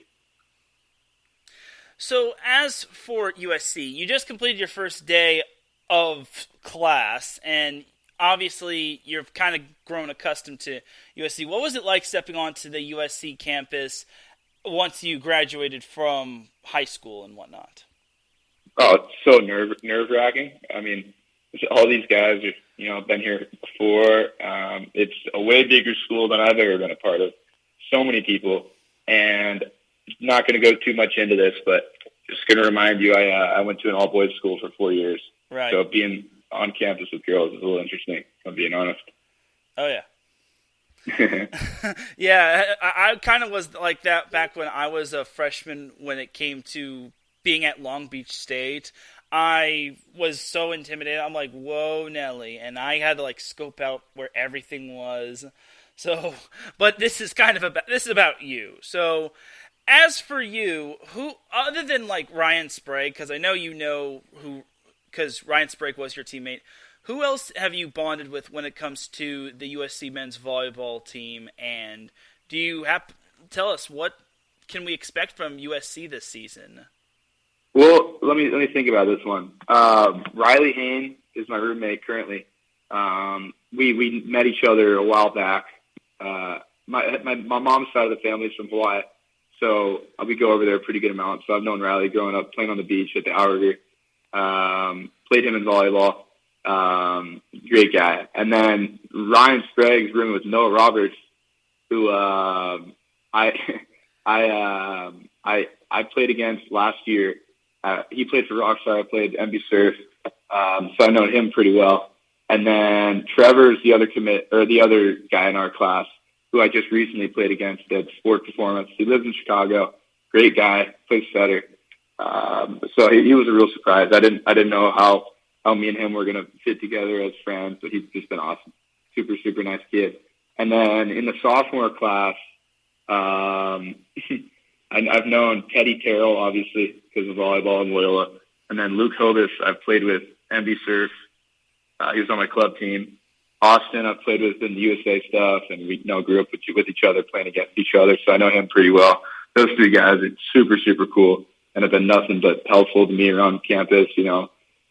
So as for USC, you just completed your first day of class, and obviously you've kind of grown accustomed to USC. What was it like stepping onto the USC campus once you graduated from high school and whatnot? Oh, it's so nerve-wracking. I mean, all these guys have been here before. It's a way bigger school than I've ever been a part of. So many people, and not going to go too much into this, but just going to remind you, I went to an all-boys school for 4 years. Right. So being on campus with girls is a little interesting, if I'm being honest. Oh, yeah. Yeah, I kind of was like that back when I was a freshman when it came to being at Long Beach State. I was so intimidated. I'm like, whoa, Nelly. And I had to like scope out where everything was. So, but this is about you. So, as for you, who, other than like Ryan Sprague, because I know because Ryan Sprague was your teammate, who else have you bonded with when it comes to the USC men's volleyball team? And do you tell us what can we expect from USC this season? Well, let me think about this one. Riley Hain is my roommate currently. We met each other a while back. My mom's side of the family is from Hawaii, so we go over there a pretty good amount. So I've known Riley growing up, playing on the beach at the Outrigger. Played him in volleyball. Great guy. And then Ryan Sprague's rooming with Noah Roberts, who I played against last year. He played for Rockstar. I played MB Surf, so I know him pretty well. And then Trevor's the other guy in our class who I just recently played against at Sport Performance. He lives in Chicago. Great guy, plays setter. So he was a real surprise. I didn't know how me and him were gonna fit together as friends, but he's just been awesome. Super, super nice kid. And then in the sophomore class, I've known Teddy Terrell, obviously, because of volleyball and Loyola. And then Luke Hobus, I've played with MB Surf. He was on my club team. Austin, I've played with in the USA stuff, and we grew up with each other, playing against each other, so I know him pretty well. Those three guys are super, super cool and have been nothing but helpful to me around campus.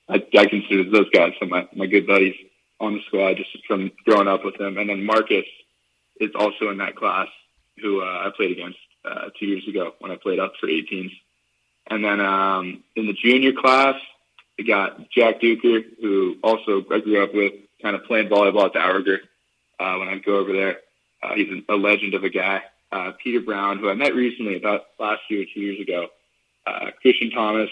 I consider those guys some of my good buddies on the squad just from growing up with them. And then Marcus is also in that class, who I played against 2 years ago when I played up for 18s. And then in the junior class, we got Jack Duker, who also I grew up with, kind of playing volleyball at the Outrigger when I'd go over there. He's a legend of a guy. Peter Brown, who I met recently, about last year, 2 years ago. Christian Thomas,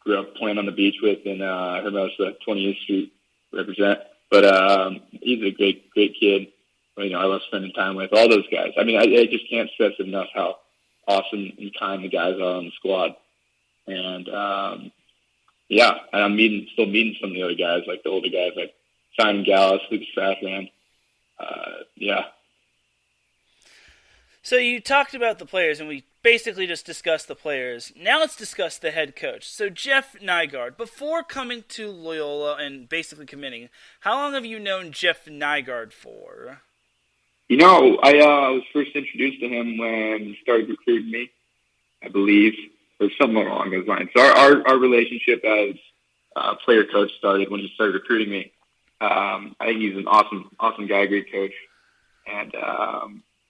grew up playing on the beach with in Hermosa, 20th Street, represent. But he's a great kid. I love spending time with all those guys. I mean, I just can't stress enough how awesome and kind the guys are on the squad. And and I'm still meeting some of the other guys, like the older guys, like Simon Gallus, Lucas Strathland. So you talked about the players, and we basically just discussed the players. Now let's discuss the head coach. So Jeff Nygaard, before coming to Loyola and basically committing, how long have you known Jeff Nygaard for? I was first introduced to him when he started recruiting me, I believe, or something along those lines. So our relationship as player coach started when he started recruiting me. I think he's an awesome guy, great coach. And,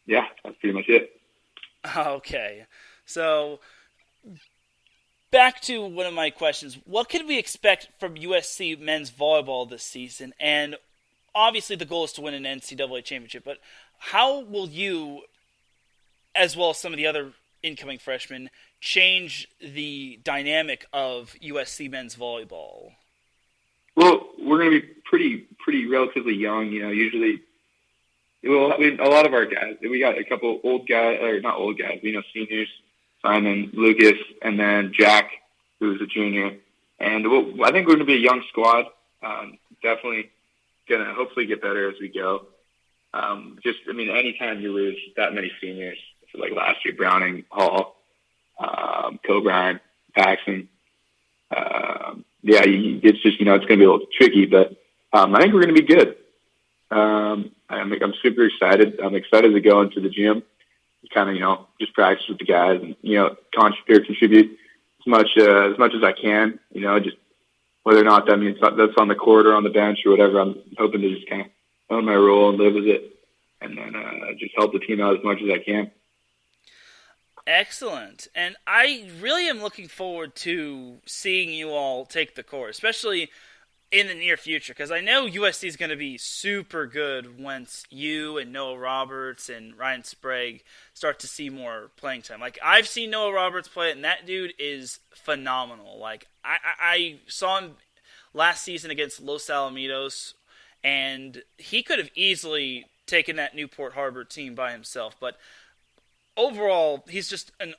that's pretty much it. Okay. So, back to one of my questions. What can we expect from USC men's volleyball this season? And obviously the goal is to win an NCAA championship, but how will you, as well as some of the other incoming freshmen, change the dynamic of USC men's volleyball? Well, we're going to be pretty relatively young, usually. Well, a lot of our guys, we got a couple old guys, or not old guys, seniors, Simon, Lucas, and then Jack, who's a junior. And I think we're going to be a young squad. Definitely going to hopefully get better as we go. Anytime you lose that many seniors, like last year, Browning, Hall, Coburn, Paxson, it's just, it's going to be a little tricky, but I think we're going to be good. I'm super excited. I'm excited to go into the gym, kind of, just practice with the guys and, contribute as much as I can, just whether or not that means that's on the court or on the bench or whatever. I'm hoping to just kind of own my role and live with it and then just help the team out as much as I can. Excellent. And I really am looking forward to seeing you all take the court, especially in the near future, because I know USC is going to be super good once you and Noah Roberts and Ryan Sprague start to see more playing time. Like, I've seen Noah Roberts play, and that dude is phenomenal. Like, I saw him last season against Los Alamitos, and he could have easily taken that Newport Harbor team by himself. But overall, he's just an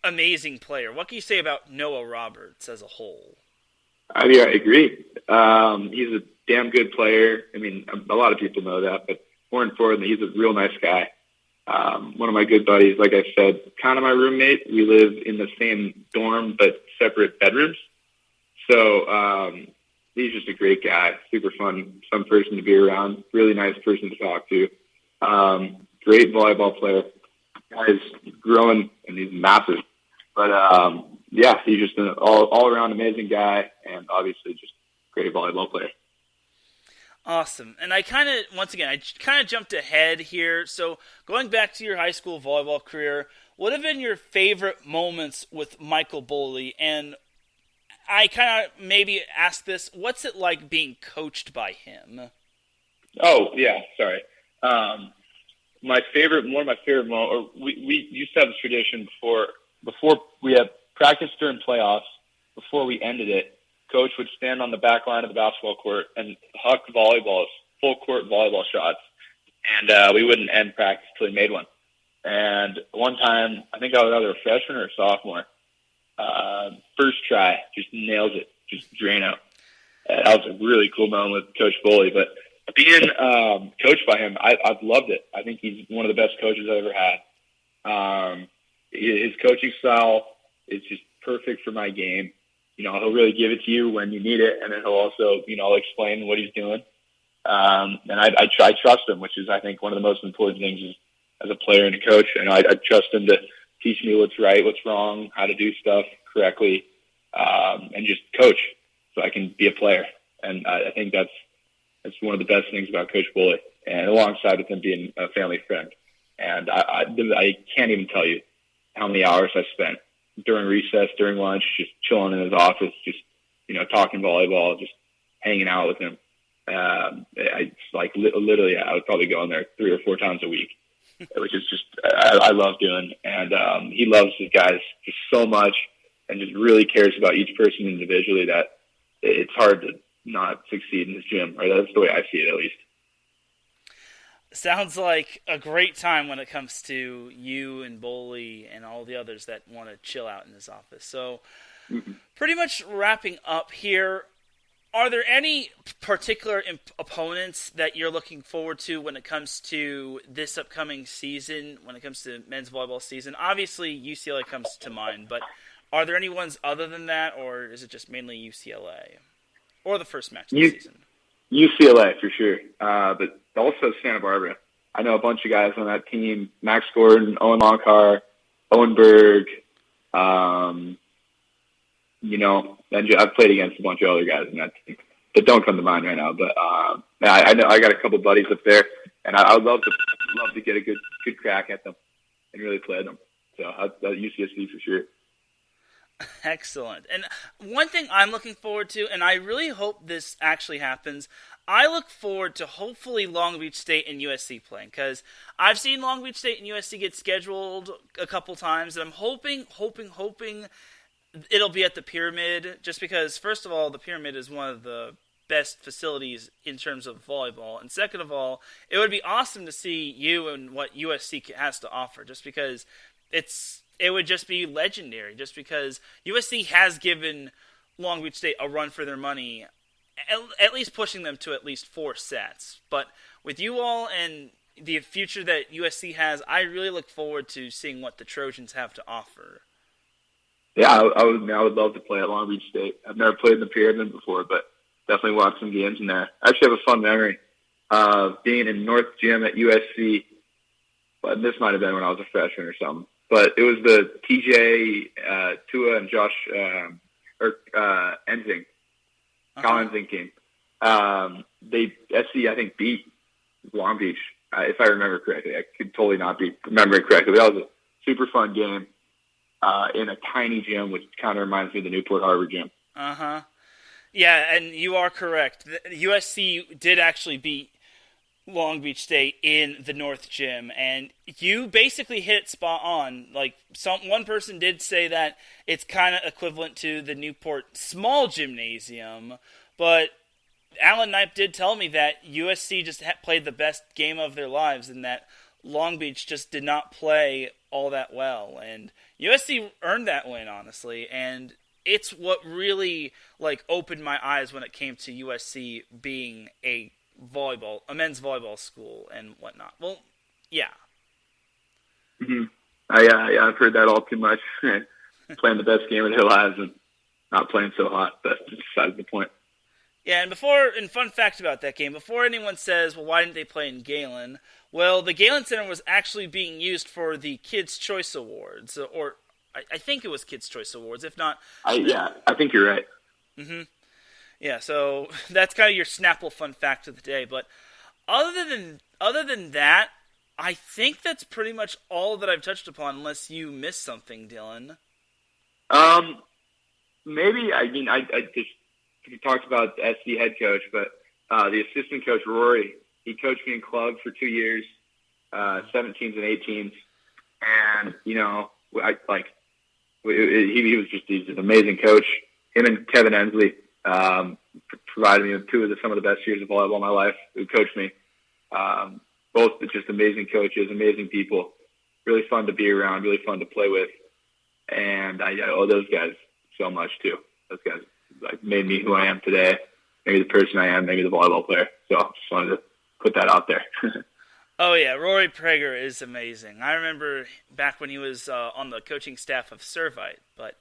amazing player. What can you say about Noah Roberts as a whole? I agree. He's a damn good player. I mean, a lot of people know that, but more importantly, he's a real nice guy. One of my good buddies, like I said, kind of my roommate. We live in the same dorm, but separate bedrooms. So he's just a great guy, super fun person to be around, really nice person to talk to. Great volleyball player. Guy's growing and he's massive. But yeah, he's just an all around amazing guy, and obviously just great volleyball player. Awesome. And I kind of jumped ahead here. So going back to your high school volleyball career, what have been your favorite moments with Michael Boley? And I kind of maybe ask this, what's it like being coached by him? Oh, yeah, sorry. One of my favorite moments, we used to have this tradition before we had practice during playoffs, before we ended it, Coach would stand on the back line of the basketball court and huck volleyballs, full court volleyball shots, and we wouldn't end practice until he made one. And one time, I think I was either a freshman or a sophomore, first try, just nails it, just drain out. That was a really cool moment with Coach Boley. But being coached by him, I've loved it. I think he's one of the best coaches I've ever had. His coaching style is just perfect for my game. You know, he'll really give it to you when you need it, and then he'll also, explain what he's doing. And I trust him, which is, I think, one of the most important things is, as a player and a coach. And I trust him to teach me what's right, what's wrong, how to do stuff correctly, and just coach so I can be a player. And I think that's one of the best things about Coach Boley, and alongside with him being a family friend. And I can't even tell you how many hours I spent during recess, during lunch, just chilling in his office, just, talking volleyball, just hanging out with him. Literally, I would probably go in there 3 or 4 times a week, which is just, I love doing. And he loves his guys just so much and just really cares about each person individually that it's hard to not succeed in his gym, or that's the way I see it, at least. Sounds like a great time when it comes to you and Boley and all the others that want to chill out in his office. So pretty much wrapping up here, are there any particular opponents that you're looking forward to when it comes to this upcoming season, when it comes to men's volleyball season? Obviously, UCLA comes to mind, but are there any ones other than that, or is it just mainly UCLA? Or the first match of the season? UCLA, for sure. But also Santa Barbara. I know a bunch of guys on that team: Max Gordon, Owen Longcar, Owen Berg. And I've played against a bunch of other guys in that team that don't come to mind right now. But I know I got a couple buddies up there, and I would love to get a good crack at them and really play them. So UCSD for sure. Excellent. And one thing I'm looking forward to, and I really hope this actually happens, I look forward to hopefully Long Beach State and USC playing, because I've seen Long Beach State and USC get scheduled a couple times, and I'm hoping it'll be at the Pyramid, just because, first of all, the Pyramid is one of the best facilities in terms of volleyball, and second of all, it would be awesome to see you and what USC has to offer, just because it would just be legendary, just because USC has given Long Beach State a run for their money, at least pushing them to at least 4 sets. But with you all and the future that USC has, I really look forward to seeing what the Trojans have to offer. Yeah, I would love to play at Long Beach State. I've never played in the Pyramid before, but definitely watched some games in there. I actually have a fun memory of being in North Gym at USC, but this might have been when I was a freshman or something. But it was the TJ, Tua, and Josh, Enzing, Kyle Enzing team. SC, I think, beat Long Beach, if I remember correctly. I could totally not be remembering correctly. But that was a super fun game in a tiny gym, which kind of reminds me of the Newport Harbor gym. Yeah, and you are correct. USC did actually beat Long Beach State in the North Gym, and you basically hit it spot on. Like, one person did say that it's kind of equivalent to the Newport small gymnasium, but Alan Knipe did tell me that USC just played the best game of their lives, and that Long Beach just did not play all that well, and USC earned that win, honestly, and it's what really opened my eyes when it came to USC being a men's volleyball school and whatnot. Well, yeah. Mm-hmm. I've heard that all too much. Playing the best game of their lives and not playing so hot, but besides the point. Yeah, and fun fact about that game, before anyone says, well, why didn't they play in Galen? Well, the Galen Center was actually being used for the Kids' Choice Awards, or I think it was Kids' Choice Awards, if not... I think you're right. Mm-hmm. Yeah, so that's kind of your Snapple fun fact of the day, but other than that, I think that's pretty much all that I've touched upon, unless you missed something, Dillon. Maybe, I just we talked about the SC head coach, but the assistant coach, Rory, he coached me in club for 2 years, 17s and 18s, and, he was he's an amazing coach. Him and Kevin Ensley provided me with some of the best years of volleyball in my life, who coached me. Both just amazing coaches, amazing people, really fun to be around, really fun to play with. And I owe those guys so much too. Those guys made me who I am today, maybe the person I am, maybe the volleyball player. So I just wanted to put that out there. Oh yeah, Rory Prager is amazing. I remember back when he was on the coaching staff of Servite. But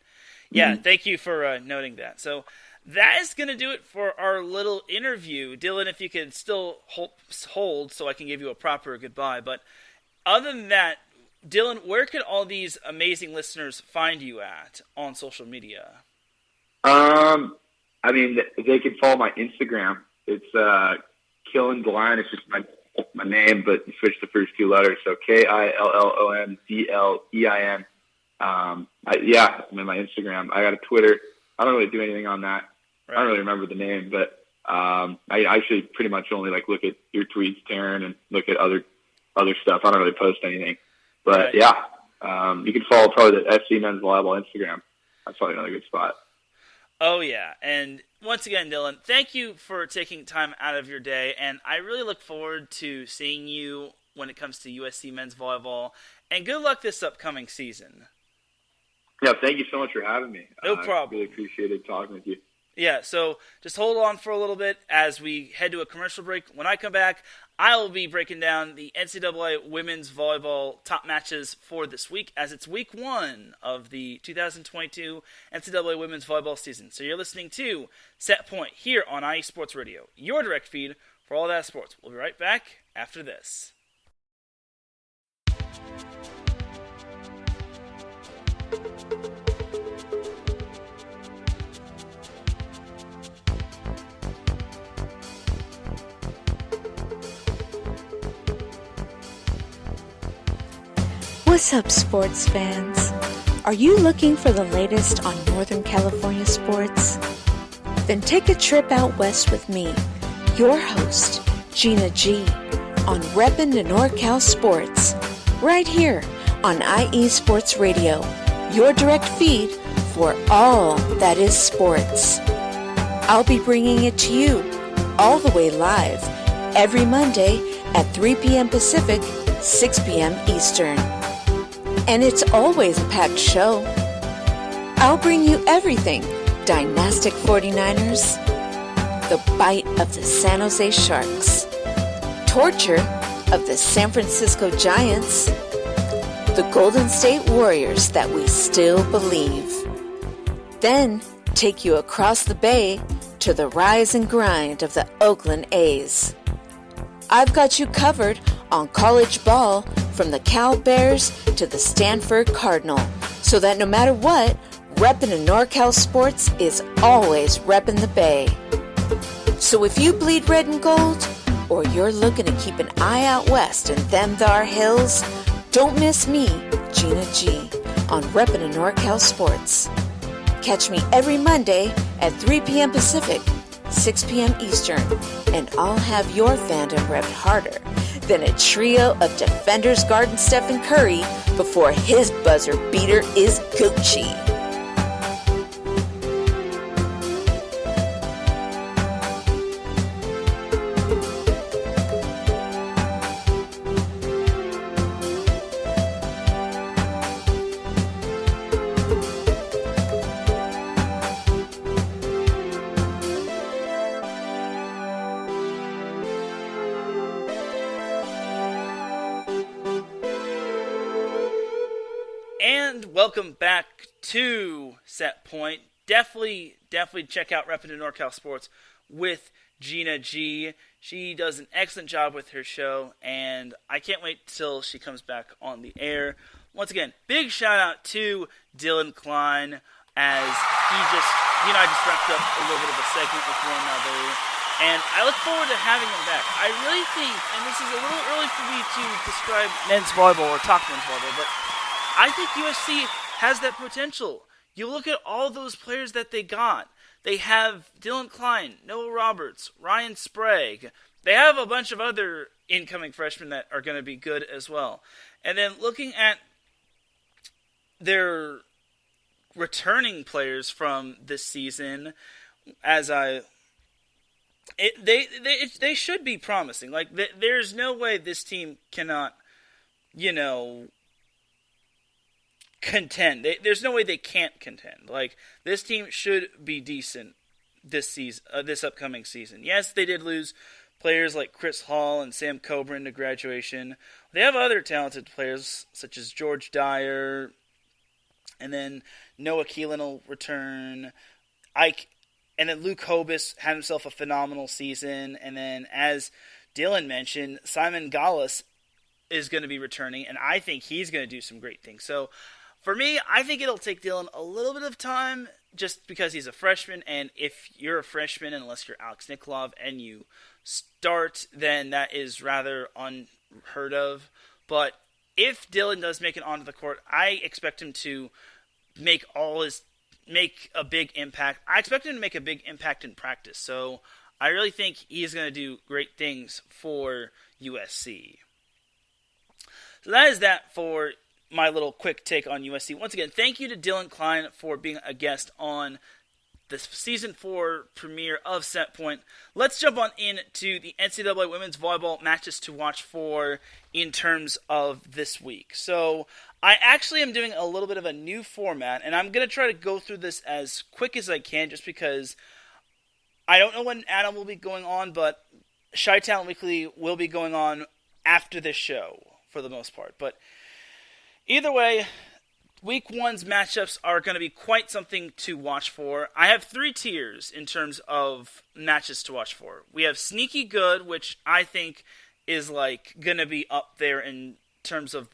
yeah, Thank you for noting that. So that is going to do it for our little interview. Dillon, if you could still hold so I can give you a proper goodbye. But other than that, Dillon, where can all these amazing listeners find you at on social media? They can follow my Instagram. It's Dillon Klein. It's just my name, but you switch the first two letters. So KILLONDLEIN. I'm in my Instagram. I got a Twitter. I don't really do anything on that. Right. I don't really remember the name, but I actually pretty much only look at your tweets, Teran, and look at other stuff. I don't really post anything. But you can follow probably the SC Men's Volleyball Instagram. That's probably another good spot. Oh, yeah. And once again, Dillon, thank you for taking time out of your day. And I really look forward to seeing you when it comes to USC Men's Volleyball. And good luck this upcoming season. Yeah, thank you so much for having me. No problem. I really appreciated talking with you. Yeah, so just hold on for a little bit as we head to a commercial break. When I come back, I will be breaking down the NCAA Women's Volleyball top matches for this week, as it's week 1 of the 2022 NCAA Women's Volleyball season. So you're listening to Set Point here on IE Sports Radio, your direct feed for all that sports. We'll be right back after this. What's up, sports fans? Are you looking for the latest on Northern California sports? Then take a trip out west with me, your host, Gina G, on Reppin' the NorCal Sports, right here on IE Sports Radio, your direct feed for all that is sports. I'll be bringing it to you all the way live every Monday at 3 p.m. Pacific, 6 p.m. Eastern. And it's always a packed show. I'll bring you everything Dynastic 49ers, the bite of the San Jose Sharks, torture of the San Francisco Giants, the Golden State Warriors that we still believe. Then take you across the bay to the rise and grind of the Oakland A's. I've got you covered on college ball from the Cal Bears to the Stanford Cardinal, so that no matter what, reppin' in NorCal sports is always reppin' the Bay. So if you bleed red and gold, or you're looking to keep an eye out west in them thar hills, don't miss me, Gina G, on reppin' in NorCal sports. Catch me every Monday at 3 p.m. Pacific, 6 p.m. Eastern, and I'll have your fandom repped harder than a trio of defenders guarding Stephen Curry before his buzzer beater is Gucci. Welcome back to Set Point. Definitely check out Reppin' in NorCal Sports with Gina G. She does an excellent job with her show, and I can't wait till she comes back on the air. Once again, big shout out to Dillon Klein, as he and I just wrapped up a little bit of a segment with one another, and I look forward to having him back. I really think, and this is a little early for me to describe men's volleyball or talk men's volleyball, but I think USC has that potential. You look at all those players that they got. They have Dillon Klein, Noah Roberts, Ryan Sprague. They have a bunch of other incoming freshmen that are going to be good as well. And then looking at their returning players from this season, they should be promising. Like, there's no way this team cannot, contend. There's no way they can't contend. Like, this team should be decent this season, this upcoming season. Yes, they did lose players like Chris Hall and Sam Coburn to graduation. They have other talented players such as George Dyer, and then Noah Keelan will return. And then Luke Hobus had himself a phenomenal season. And then, as Dylan mentioned, Simon Gallus is going to be returning, and I think he's going to do some great things. So, for me, I think it'll take Dylan a little bit of time just because he's a freshman, and if you're a freshman, unless you're Alex Nikolov, and you start, then that is rather unheard of. But if Dylan does make it onto the court, I expect him to make a big impact. I expect him to make a big impact in practice. So I really think he's going to do great things for USC. So that is that for my little quick take on USC. Once again, thank you to Dillon Klein for being a guest on the Season 4 premiere of Set Point. Let's jump on into the NCAA Women's Volleyball matches to watch for in terms of this week. So I actually am doing a little bit of a new format, and I'm going to try to go through this as quick as I can just because I don't know when Adam will be going on, but Chi-Town Weekly will be going on after this show for the most part. But either way, Week 1's matchups are going to be quite something to watch for. I have 3 tiers in terms of matches to watch for. We have Sneaky Good, which I think is going to be up there in terms of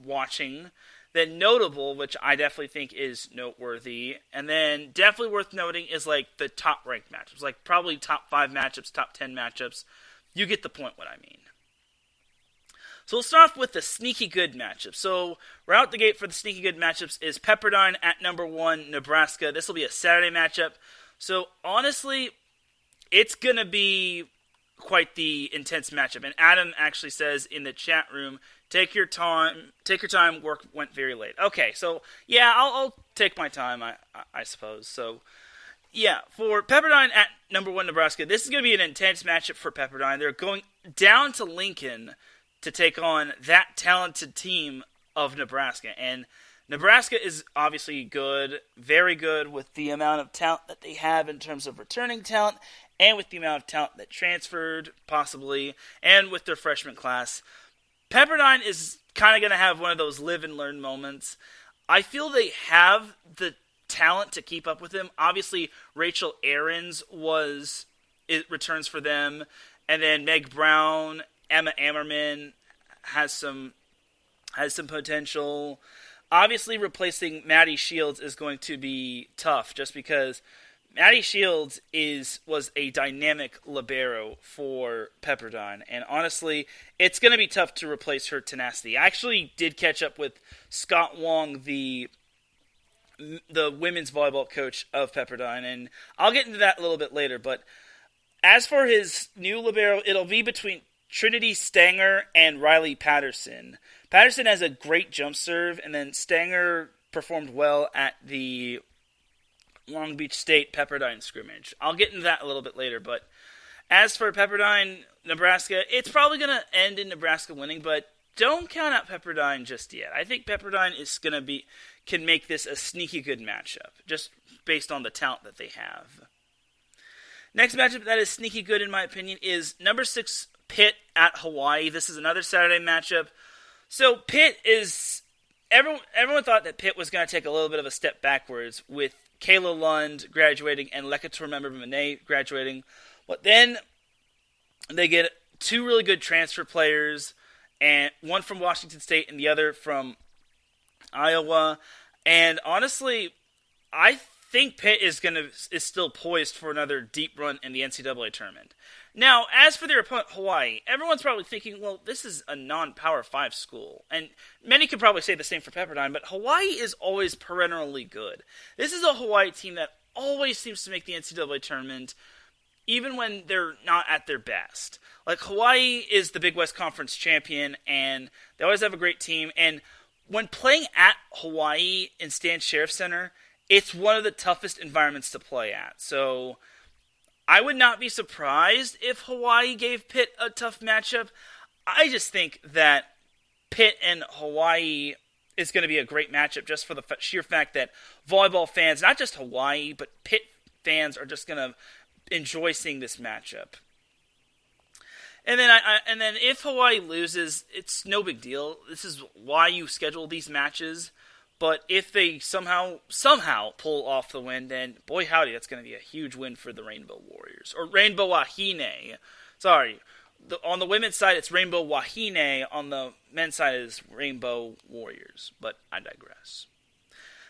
watching. Then Notable, which I definitely think is noteworthy. And then definitely worth noting is the top-ranked matchups. Probably top 5 matchups, top 10 matchups. You get the point what I mean. So we'll start off with the Sneaky Good matchup. So right out the gate for the Sneaky Good matchups is Pepperdine at number 1, Nebraska. This will be a Saturday matchup. So honestly, it's going to be quite the intense matchup. And Adam actually says in the chat room, take your time, work went very late. Okay, so yeah, I'll take my time, I suppose. So yeah, for Pepperdine at number 1, Nebraska, this is going to be an intense matchup for Pepperdine. They're going down to Lincoln to take on that talented team of Nebraska. And Nebraska is obviously good, very good with the amount of talent that they have in terms of returning talent and with the amount of talent that transferred, possibly, and with their freshman class. Pepperdine is kind of going to have one of those live and learn moments. I feel they have the talent to keep up with them. Obviously, Rachel Ahrens returns for them, and then Meg Brown, Emma Ammerman has some potential. Obviously, replacing Maddie Shields is going to be tough, just because Maddie Shields was a dynamic libero for Pepperdine, and honestly, it's going to be tough to replace her tenacity. I actually did catch up with Scott Wong, the women's volleyball coach of Pepperdine, and I'll get into that a little bit later. But as for his new libero, it'll be between Trinity Stanger and Riley Patterson. Patterson has a great jump serve, and then Stanger performed well at the Long Beach State-Pepperdine scrimmage. I'll get into that a little bit later, but as for Pepperdine, Nebraska, it's probably going to end in Nebraska winning, but don't count out Pepperdine just yet. I think Pepperdine can make this a sneaky good matchup, just based on the talent that they have. Next matchup that is sneaky good, in my opinion, is number 6 Pitt at Hawaii. This is another Saturday matchup. So Pitt is... Everyone thought that Pitt was going to take a little bit of a step backwards with Kayla Lund graduating and Lekator member Monet graduating. But then they get two really good transfer players, and one from Washington State and the other from Iowa. And honestly, I think Pitt is still poised for another deep run in the NCAA tournament. Now, as for their opponent, Hawaii, everyone's probably thinking, well, this is a non-Power 5 school. And many could probably say the same for Pepperdine, but Hawaii is always perennially good. This is a Hawaii team that always seems to make the NCAA tournament, even when they're not at their best. Like, Hawaii is the Big West Conference champion, and they always have a great team. And when playing at Hawaii in Stan Sheriff Center, it's one of the toughest environments to play at. So I would not be surprised if Hawaii gave Pitt a tough matchup. I just think that Pitt and Hawaii is going to be a great matchup just for the sheer fact that volleyball fans, not just Hawaii, but Pitt fans are just going to enjoy seeing this matchup. And then if Hawaii loses, it's no big deal. This is why you schedule these matches. But if they somehow pull off the win, then boy howdy, that's going to be a huge win for the Rainbow Warriors. Or Rainbow Wahine. Sorry. On the women's side, it's Rainbow Wahine. On the men's side, it's Rainbow Warriors. But I digress.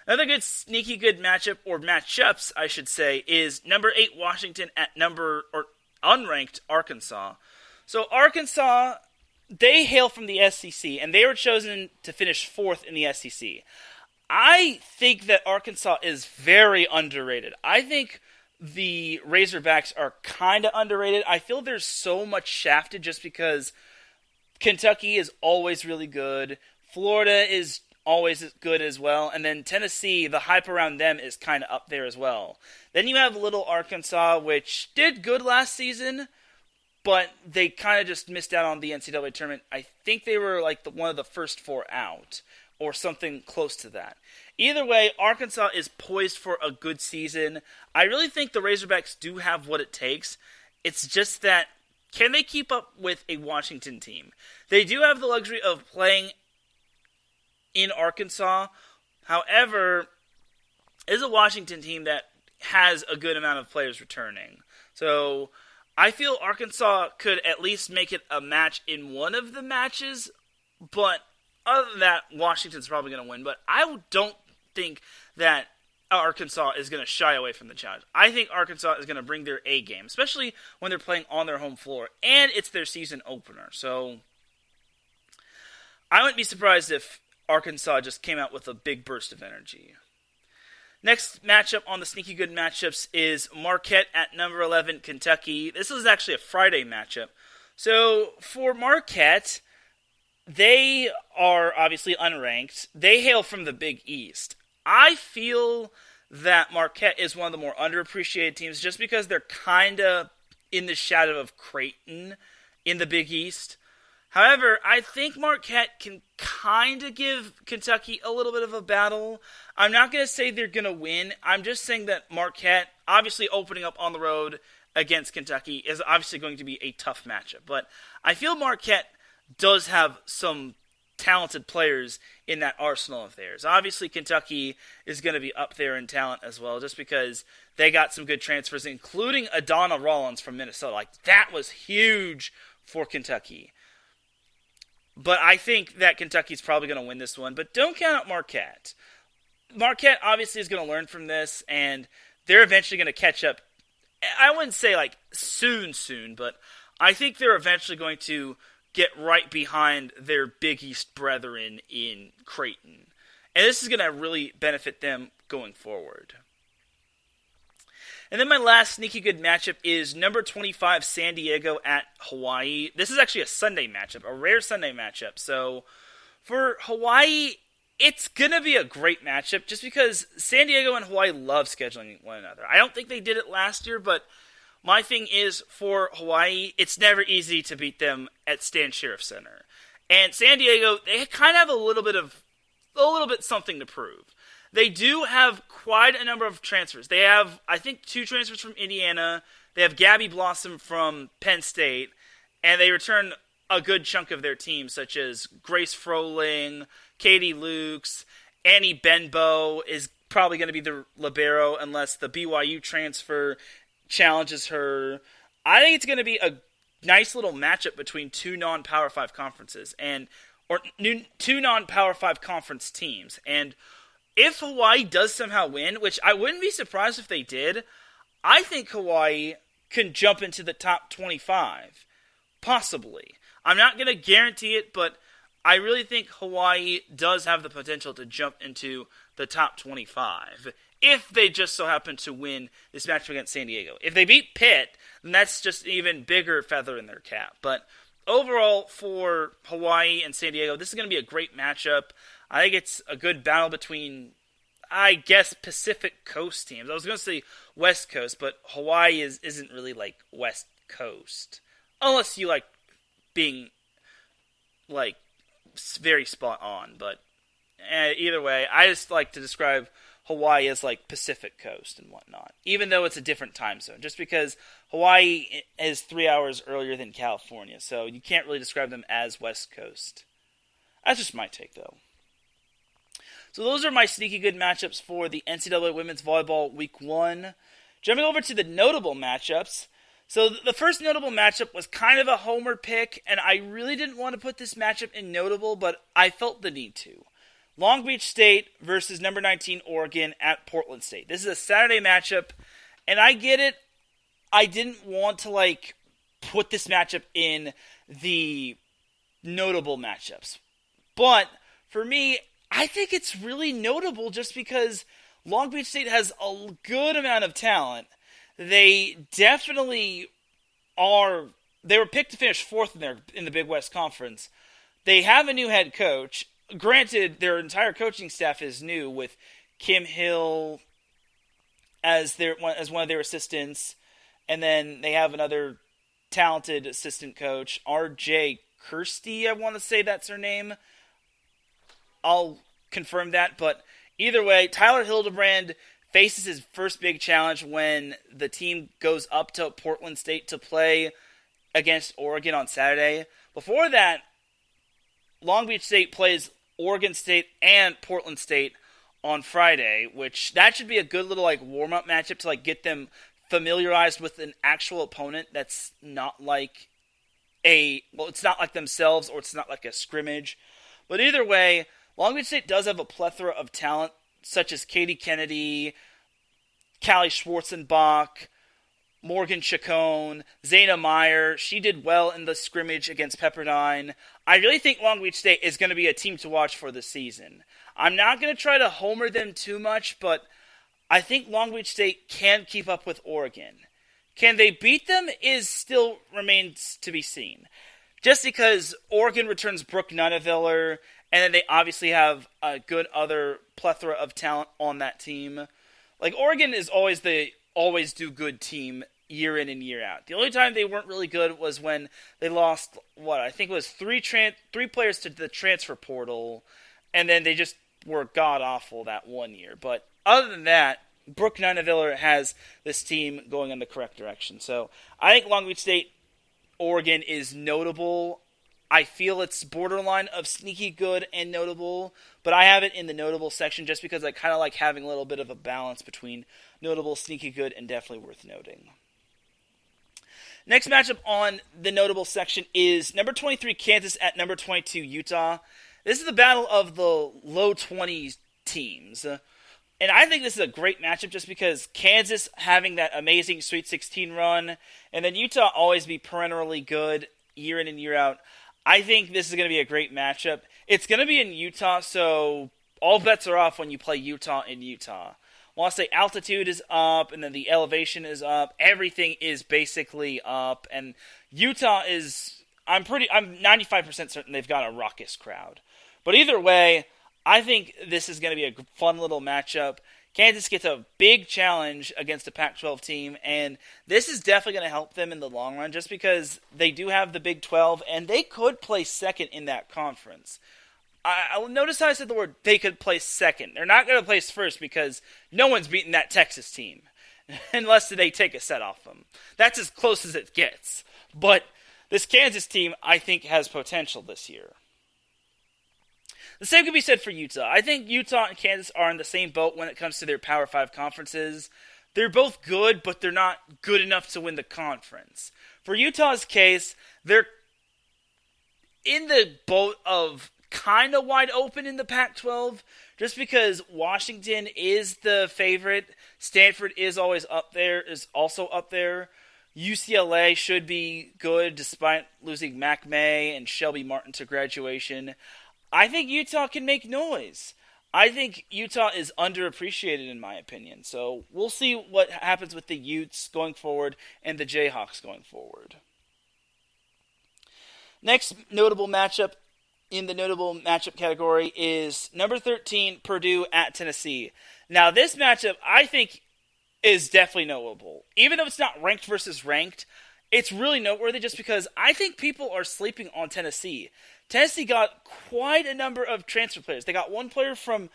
Another good, sneaky good matchup, or matchups, I should say, is number 8 Washington at unranked Arkansas. So Arkansas, they hail from the SEC, and they were chosen to finish 4th in the SEC. I think that Arkansas is very underrated. I think the Razorbacks are kind of underrated. I feel they're so much shafted just because Kentucky is always really good. Florida is always good as well. And then Tennessee, the hype around them is kind of up there as well. Then you have Little Arkansas, which did good last season, but they kind of just missed out on the NCAA tournament. I think they were like one of the first 4 out, or something close to that. Either way, Arkansas is poised for a good season. I really think the Razorbacks do have what it takes. It's just that, can they keep up with a Washington team? They do have the luxury of playing in Arkansas. However, it's a Washington team that has a good amount of players returning. So I feel Arkansas could at least make it a match in one of the matches, but other than that, Washington's probably going to win. But I don't think that Arkansas is going to shy away from the challenge. I think Arkansas is going to bring their A game, especially when they're playing on their home floor, and it's their season opener. So I wouldn't be surprised if Arkansas just came out with a big burst of energy. Next matchup on the Sneaky Good matchups is Marquette at number 11, Kentucky. This is actually a Friday matchup. So for Marquette, they are obviously unranked. They hail from the Big East. I feel that Marquette is one of the more underappreciated teams just because they're kind of in the shadow of Creighton in the Big East. However, I think Marquette can kind of give Kentucky a little bit of a battle. I'm not going to say they're going to win. I'm just saying that Marquette, obviously opening up on the road against Kentucky, is obviously going to be a tough matchup. But I feel Marquette does have some talented players in that arsenal of theirs. Obviously, Kentucky is going to be up there in talent as well, just because they got some good transfers, including Adana Rollins from Minnesota. Like, that was huge for Kentucky. But I think that Kentucky's probably going to win this one. But don't count out Marquette. Marquette obviously is going to learn from this, and they're eventually going to catch up. I wouldn't say like soon, but I think they're eventually going to get right behind their Big East brethren in Creighton. And this is going to really benefit them going forward. And then my last sneaky good matchup is number 25 San Diego at Hawaii. This is actually a Sunday matchup, a rare Sunday matchup. So for Hawaii, it's going to be a great matchup just because San Diego and Hawaii love scheduling one another. I don't think they did it last year, but my thing is for Hawaii, it's never easy to beat them at Stan Sheriff Center. And San Diego, they kind of have a little bit something to prove. They do have quite a number of transfers. They have, I think, 2 transfers from Indiana. They have Gabby Blossom from Penn State. And they return a good chunk of their team, such as Grace Froling, Katie Lukes, Annie Benbow is probably going to be the libero unless the BYU transfer challenges her. I think it's going to be a nice little matchup between two non-Power 5 conferences or two non-Power 5 conference teams. And if Hawaii does somehow win, which I wouldn't be surprised if they did, I think Hawaii can jump into the top 25. Possibly. I'm not going to guarantee it, but I really think Hawaii does have the potential to jump into the top 25 if they just so happen to win this matchup against San Diego. If they beat Pitt, then that's just an even bigger feather in their cap. But overall, for Hawaii and San Diego, this is going to be a great matchup. I think it's a good battle between, I guess, Pacific Coast teams. I was going to say West Coast, but Hawaii isn't really like West Coast. Unless you like being like very spot on. But either way, I just like to describe Hawaii as like Pacific Coast and whatnot, even though it's a different time zone, just because Hawaii is 3 hours earlier than California, so you can't really describe them as West Coast. That's just my take, though. So those are my sneaky good matchups for the NCAA Women's Volleyball Week 1. Jumping over to the notable matchups. So the first notable matchup was kind of a homer pick, and I really didn't want to put this matchup in notable, but I felt the need to. Long Beach State versus number 19 Oregon at Portland State. This is a Saturday matchup, and I get it. I didn't want to put this matchup in the notable matchups. But for me, I think it's really notable just because Long Beach State has a good amount of talent. They definitely are. They were picked to finish fourth in the Big West Conference. They have a new head coach. Granted, their entire coaching staff is new, with Kim Hill as one of their assistants, and then they have another talented assistant coach, R.J. Kirsty, I want to say that's her name. I'll confirm that, but either way, Tyler Hildebrand faces his first big challenge when the team goes up to Portland State to play against Oregon on Saturday. Before that, Long Beach State plays Oregon State and Portland State on Friday, which that should be a good little warm-up matchup to get them familiarized with an actual opponent that's not like it's not like themselves, or it's not like a scrimmage. But either way, Long Beach State does have a plethora of talent, such as Katie Kennedy, Callie Schwarzenbach, Morgan Chacon, Zayna Meyer. She did well in the scrimmage against Pepperdine. I really think Long Beach State is going to be a team to watch for the season. I'm not going to try to homer them too much, but I think Long Beach State can keep up with Oregon. Can they beat them still remains to be seen. Just because Oregon returns Brooke Nuneviller, and then they obviously have a good other plethora of talent on that team. Oregon is always the always do good team year in and year out. The only time they weren't really good was when they lost, I think it was three players to the transfer portal, and then they just were god-awful that one year. But other than that, Brooke Nuneviller has this team going in the correct direction. So I think Long Beach State, Oregon is notable. I feel it's borderline of sneaky good and notable, but I have it in the notable section just because I kind of like having a little bit of a balance between notable, sneaky good, and definitely worth noting. Next matchup on the notable section is number 23 Kansas at number 22 Utah. This is the battle of the low 20s teams. And I think this is a great matchup just because Kansas having that amazing Sweet 16 run, and then Utah always be perennially good year in and year out. I think this is going to be a great matchup. It's going to be in Utah, so all bets are off when you play Utah in Utah. Well, I'll say altitude is up, and then the elevation is up. Everything is basically up, and Utah is, I'm 95% certain they've got a raucous crowd. But either way, I think this is going to be a fun little matchup. Kansas gets a big challenge against a Pac-12 team, and this is definitely going to help them in the long run just because they do have the Big 12, and they could place second in that conference. I notice how I said the word they could place second. They're not going to place first because no one's beaten that Texas team unless they take a set off them. That's as close as it gets. But this Kansas team, I think, has potential this year. The same can be said for Utah. I think Utah and Kansas are in the same boat when it comes to their Power 5 conferences. they're both good, but they're not good enough to win the conference. For Utah's case, they're in the boat of kind of wide open in the Pac-12, just because Washington is the favorite. Stanford is also up there. UCLA should be good despite losing Mac May and Shelby Martin to graduation. I think Utah can make noise. I think Utah is underappreciated in my opinion. So we'll see what happens with the Utes going forward and the Jayhawks going forward. Next notable matchup in the notable matchup category is number 13, Purdue at Tennessee. Now, this matchup, I think, is definitely notable. Even though it's not ranked versus ranked, it's really noteworthy just because I think people are sleeping on Tennessee. Tennessee got quite a number of transfer players. They got one player from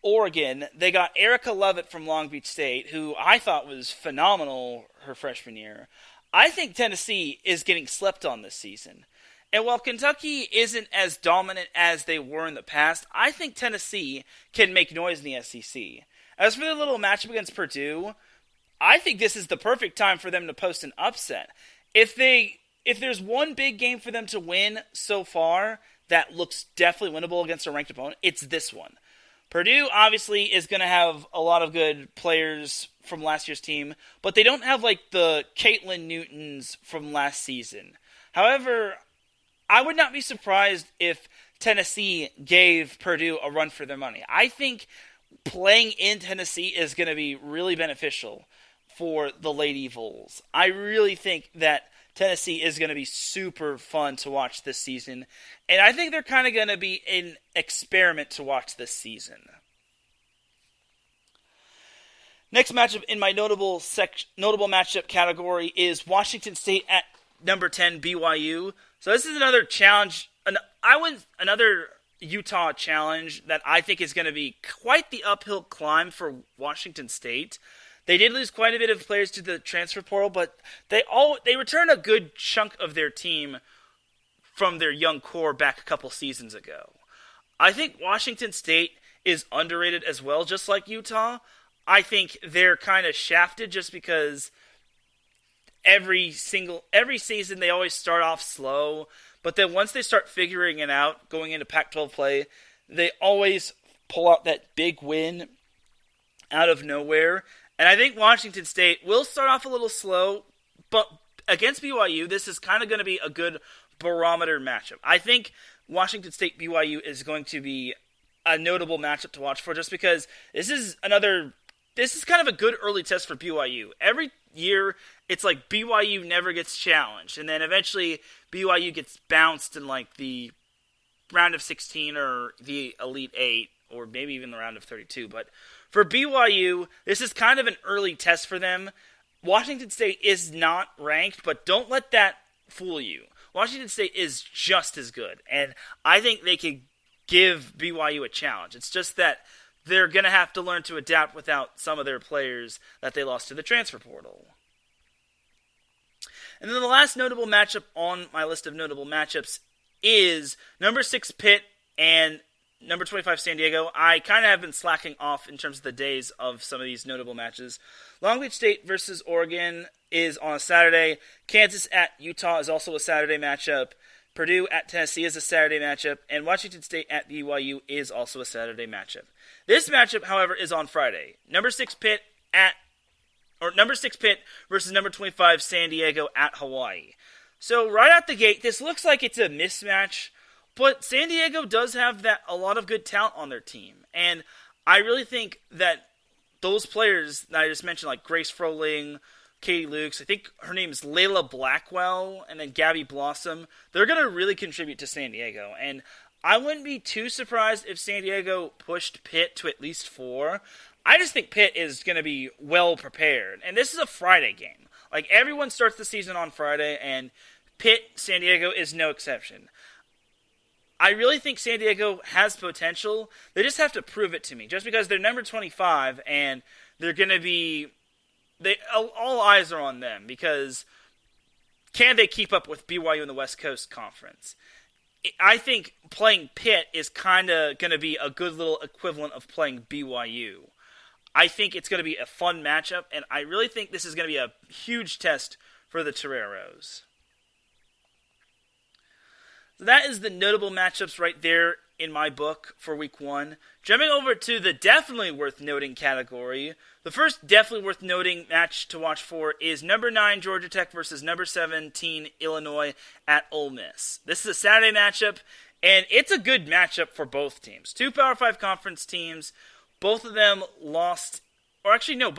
Oregon. They got Erica Lovett from Long Beach State, who I thought was phenomenal her freshman year. I think Tennessee is getting slept on this season. And while Kentucky isn't as dominant as they were in the past, I think Tennessee can make noise in the SEC. As for the little matchup against Purdue, I think this is the perfect time for them to post an upset. If there's one big game for them to win so far that looks definitely winnable against a ranked opponent, it's this one. Purdue obviously is going to have a lot of good players from last year's team, but they don't have like the Caitlin Newtons from last season. However, I would not be surprised if Tennessee gave Purdue a run for their money. I think playing in Tennessee is going to be really beneficial for the Lady Vols. I really think that Tennessee is going to be super fun to watch this season, and I think they're kind of going to be an experiment to watch this season. Next matchup in my notable matchup category is Washington State at number 10 BYU. So this is another challenge, another Utah challenge that I think is going to be quite the uphill climb for Washington State. They did lose quite a bit of players to the transfer portal, but they returned a good chunk of their team from their young core back a couple seasons ago. I think Washington State is underrated as well, just like Utah. I think they're kind of shafted just because every season they always start off slow, but then once they start figuring it out going into Pac-12 play, they always pull out that big win out of nowhere. And I think Washington State will start off a little slow, but against BYU, this is kind of going to be a good barometer matchup. I think Washington State BYU is going to be a notable matchup to watch for, just because this is kind of a good early test for BYU. Every year, it's like BYU never gets challenged, and then eventually BYU gets bounced in like the round of 16 or the Elite 8, or maybe even the round of 32. But for BYU, this is kind of an early test for them. Washington State is not ranked, but don't let that fool you. Washington State is just as good, and I think they could give BYU a challenge. It's just that they're going to have to learn to adapt without some of their players that they lost to the transfer portal. And then the last notable matchup on my list of notable matchups is number 6 Pitt and number 25 San Diego. I kind of have been slacking off in terms of the days of some of these notable matches. Long Beach State versus Oregon is on a Saturday. Kansas at Utah is also a Saturday matchup. Purdue at Tennessee is a Saturday matchup. And Washington State at BYU is also a Saturday matchup. This matchup, however, is on Friday. Number 6 Pitt versus number 25 San Diego at Hawaii. So right out the gate, this looks like it's a mismatch, but San Diego does have a lot of good talent on their team. And I really think that those players that I just mentioned, like Grace Froling, Katie Lukes, I think her name is Layla Blackwell, and then Gabby Blossom, they're going to really contribute to San Diego. And I wouldn't be too surprised if San Diego pushed Pitt to at least 4. I just think Pitt is going to be well prepared. And this is a Friday game. Like, everyone starts the season on Friday, and Pitt, San Diego is no exception. I really think San Diego has potential. They just have to prove it to me. Just because they're number 25, and they're going to be... all eyes are on them, because can they keep up with BYU in the West Coast Conference? I think playing Pitt is kind of going to be a good little equivalent of playing BYU. I think it's going to be a fun matchup, and I really think this is going to be a huge test for the Toreros. So that is the notable matchups right there in my book for week 1. Jumping over to the definitely worth noting category, the first definitely worth noting match to watch for is number 9 Georgia Tech versus number 17 Illinois at Ole Miss. This is a Saturday matchup, and it's a good matchup for both teams. 2 Power 5 conference teams, both of them lost, or actually no,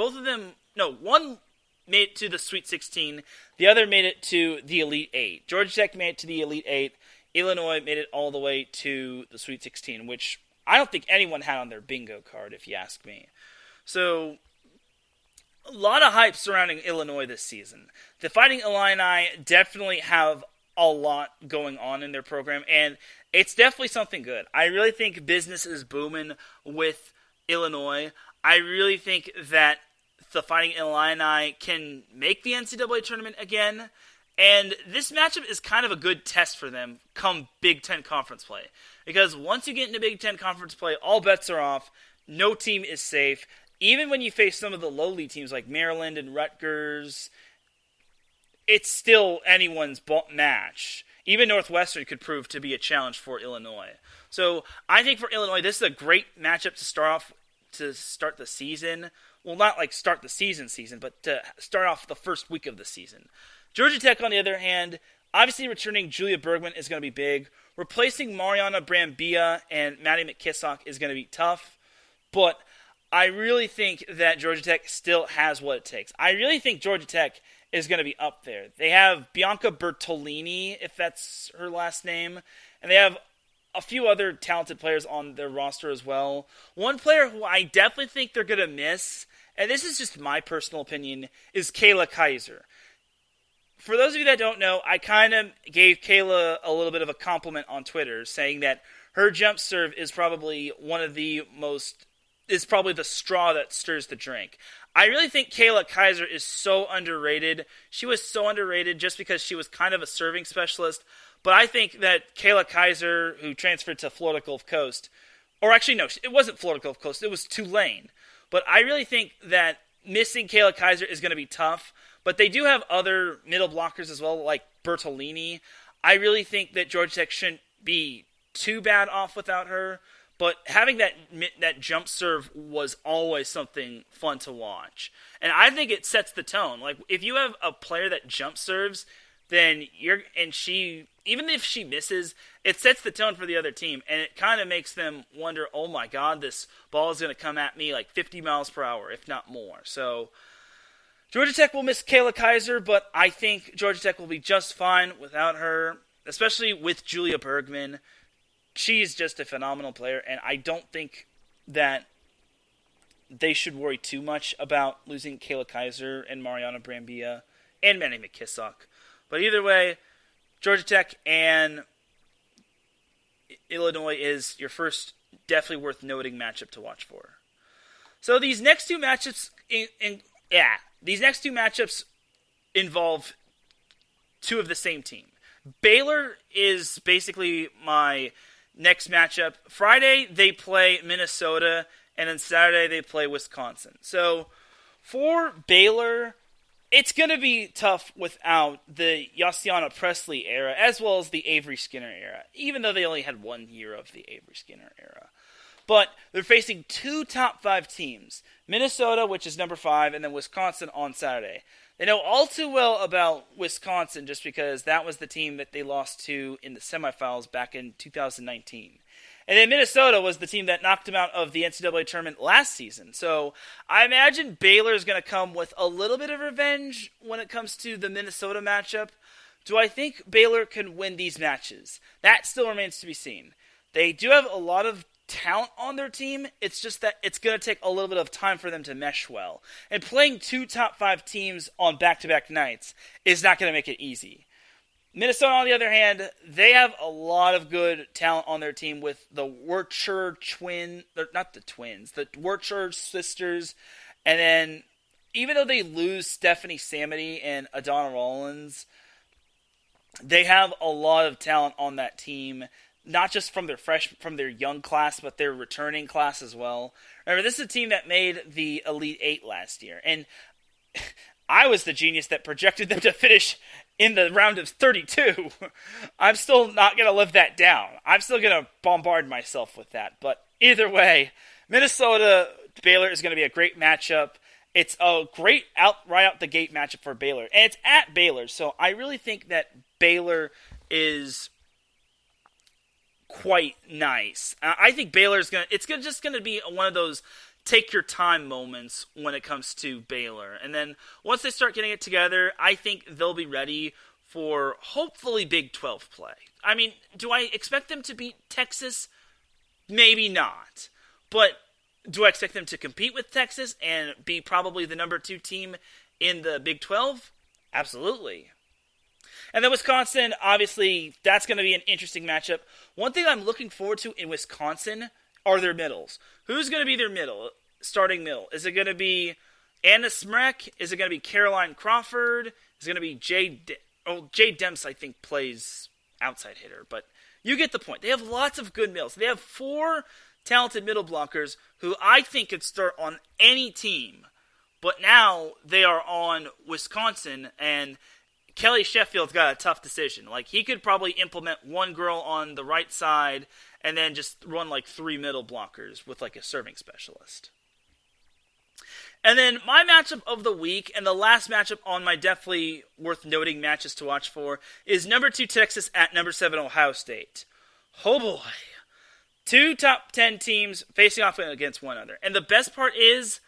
one made it to the Sweet 16, the other made it to the Elite 8. Georgia Tech made it to the Elite 8, Illinois made it all the way to the Sweet 16, which I don't think anyone had on their bingo card, if you ask me. So, a lot of hype surrounding Illinois this season. The Fighting Illini definitely have a lot going on in their program, and it's definitely something good. I really think business is booming with Illinois. I really think that the Fighting Illini can make the NCAA tournament again. And this matchup is kind of a good test for them come Big Ten Conference play. Because once you get into Big Ten Conference play, all bets are off. No team is safe. Even when you face some of the lowly teams like Maryland and Rutgers, it's still anyone's match. Even Northwestern could prove to be a challenge for Illinois. So I think for Illinois, this is a great matchup to start the season. Well, not like start the season, but to start off the first week of the season. Georgia Tech, on the other hand, obviously returning Julia Bergman is going to be big. Replacing Mariana Brambilla and Maddie McKissock is going to be tough. But I really think that Georgia Tech still has what it takes. I really think Georgia Tech is going to be up there. They have Bianca Bertolini, if that's her last name. And they have a few other talented players on their roster as well. One player who I definitely think they're going to miss, and this is just my personal opinion, is Kayla Kaiser. For those of you that don't know, I kind of gave Kayla a little bit of a compliment on Twitter, saying that her jump serve is probably probably the straw that stirs the drink. I really think Kayla Kaiser is so underrated. She was so underrated just because she was kind of a serving specialist. But I think that Kayla Kaiser, who transferred to Florida Gulf Coast, or actually no, it wasn't Florida Gulf Coast, it was Tulane. But I really think that missing Kayla Kaiser is going to be tough. But they do have other middle blockers as well, like Bertolini. I really think that Georgia Tech shouldn't be too bad off without her. But having that jump serve was always something fun to watch. And I think it sets the tone. Like, if you have a player that jump serves, then even if she misses, it sets the tone for the other team. And it kind of makes them wonder, oh my God, this ball is going to come at me like 50 miles per hour, if not more. So Georgia Tech will miss Kayla Kaiser, but I think Georgia Tech will be just fine without her, especially with Julia Bergman. She's just a phenomenal player, and I don't think that they should worry too much about losing Kayla Kaiser and Mariana Brambilla and Maddie McKissock. But either way, Georgia Tech and Illinois is your first definitely worth noting matchup to watch for. So these next two matchups involve two of the same team. Baylor is basically my next matchup. Friday, they play Minnesota, and then Saturday, they play Wisconsin. So, for Baylor, it's going to be tough without the Yassiana Presley era, as well as the Avery Skinner era, even though they only had 1 year of the Avery Skinner era. But they're facing 2 top 5 teams, Minnesota, which is number 5, and then Wisconsin on Saturday. They know all too well about Wisconsin just because that was the team that they lost to in the semifinals back in 2019. And then Minnesota was the team that knocked them out of the NCAA tournament last season. So I imagine Baylor is going to come with a little bit of revenge when it comes to the Minnesota matchup. Do I think Baylor can win these matches? That still remains to be seen. They do have a lot of talent on their team. It's just that it's going to take a little bit of time for them to mesh well. And playing 2 top 5 teams on back-to-back nights is not going to make it easy. Minnesota, on the other hand, they have a lot of good talent on their team with the Wercher the Wercher sisters. And then, even though they lose Stephanie Samity and Adana Rollins, they have a lot of talent on that team not just from their young class, but their returning class as well. Remember, this is a team that made the Elite Eight last year, and I was the genius that projected them to finish in the round of 32. I'm still not going to live that down. I'm still going to bombard myself with that. But either way, Minnesota-Baylor is going to be a great matchup. It's a great right out the gate matchup for Baylor. And it's at Baylor, so I really think that Baylor is quite nice. I think Baylor's just going to be one of those take your time moments when it comes to Baylor. And then once they start getting it together, I think they'll be ready for hopefully Big 12 play. I mean, do I expect them to beat Texas? Maybe not. But do I expect them to compete with Texas and be probably the number 2 team in the Big 12? Absolutely. And then Wisconsin, obviously, that's going to be an interesting matchup. One thing I'm looking forward to in Wisconsin are their middles. Who's going to be their starting middle? Is it going to be Anna Smrek? Is it going to be Caroline Crawford? Is it going to be Jay Demps, I think, plays outside hitter. But you get the point. They have lots of good middles. They have 4 talented middle blockers who I think could start on any team. But now they are on Wisconsin, and Kelly Sheffield's got a tough decision. Like, he could probably implement one girl on the right side and then just run like 3 middle blockers with like a serving specialist. And then my matchup of the week, and the last matchup on my definitely worth noting matches to watch for, is number 2 Texas at number 7 Ohio State. Oh boy. 2 top 10 teams facing off against one another. And the best part is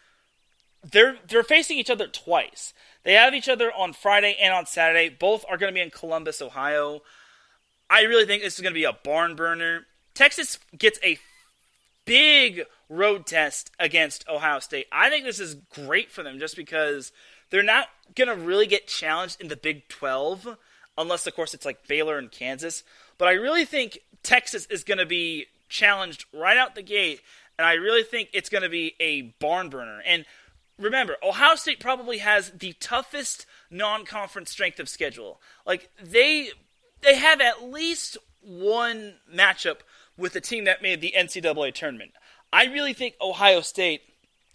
they're facing each other twice. They have each other on Friday and on Saturday. Both are going to be in Columbus, Ohio. I really think this is going to be a barn burner. Texas gets a big road test against Ohio State. I think this is great for them just because they're not going to really get challenged in the Big 12 unless, of course, it's like Baylor and Kansas. But I really think Texas is going to be challenged right out the gate, and I really think it's going to be a barn burner. And remember, Ohio State probably has the toughest non-conference strength of schedule. Like, they have at least one matchup with the team that made the NCAA tournament. I really think Ohio State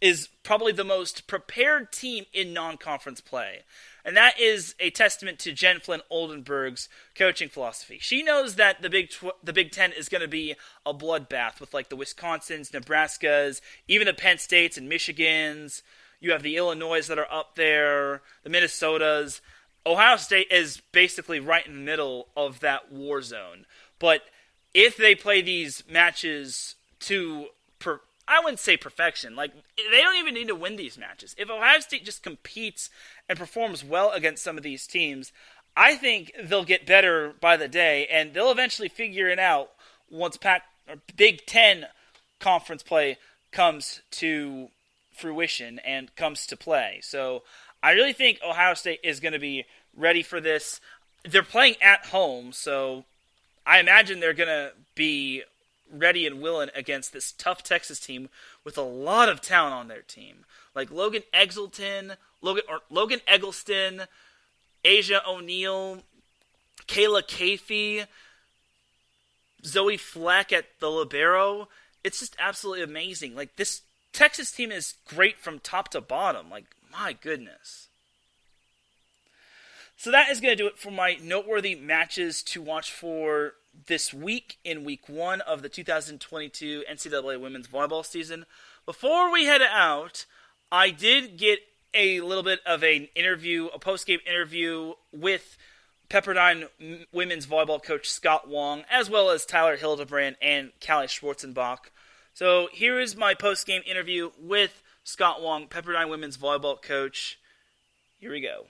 is probably the most prepared team in non-conference play. And that is a testament to Jen Flynn Oldenburg's coaching philosophy. She knows that the Big Ten is going to be a bloodbath with like the Wisconsins, Nebraskas, even the Penn States and Michigans. You have the Illinois that are up there, the Minnesotas. Ohio State is basically right in the middle of that war zone. But if they play these matches to, I wouldn't say perfection. Like, they don't even need to win these matches. If Ohio State just competes and performs well against some of these teams, I think they'll get better by the day, and they'll eventually figure it out once Big Ten conference play comes to fruition and comes to play. So I really think Ohio State is going to be ready for this. They're playing at home, so I imagine they're going to be ready and willing against this tough Texas team with a lot of talent on their team. Like Logan Eggleston, Asia O'Neal, Kayla Caffey, Zoe Fleck at the libero. It's just absolutely amazing. Like, this Texas team is great from top to bottom. Like, my goodness. So that is going to do it for my noteworthy matches to watch for this week in Week 1 of the 2022 NCAA Women's Volleyball season. Before we head out, I did get a little bit of an interview, a post-game interview with Pepperdine Women's Volleyball coach Scott Wong, as well as Tyler Hildebrand and Callie Schwarzenbach. So here is my post-game interview with Scott Wong, Pepperdine Women's Volleyball coach. Here we go.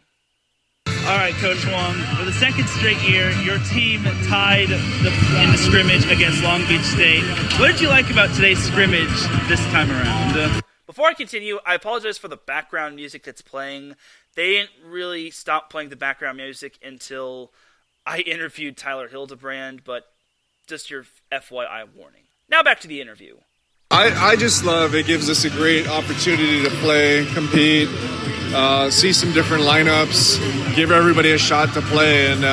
All right, Coach Wong, for the second straight year, your team tied in the scrimmage against Long Beach State. What did you like about today's scrimmage this time around? Before I continue, I apologize for the background music that's playing. They didn't really stop playing the background music until I interviewed Tyler Hildebrand, but just your FYI warning. Now back to the interview. I just love it. Gives us a great opportunity to play, compete, see some different lineups, give everybody a shot to play. And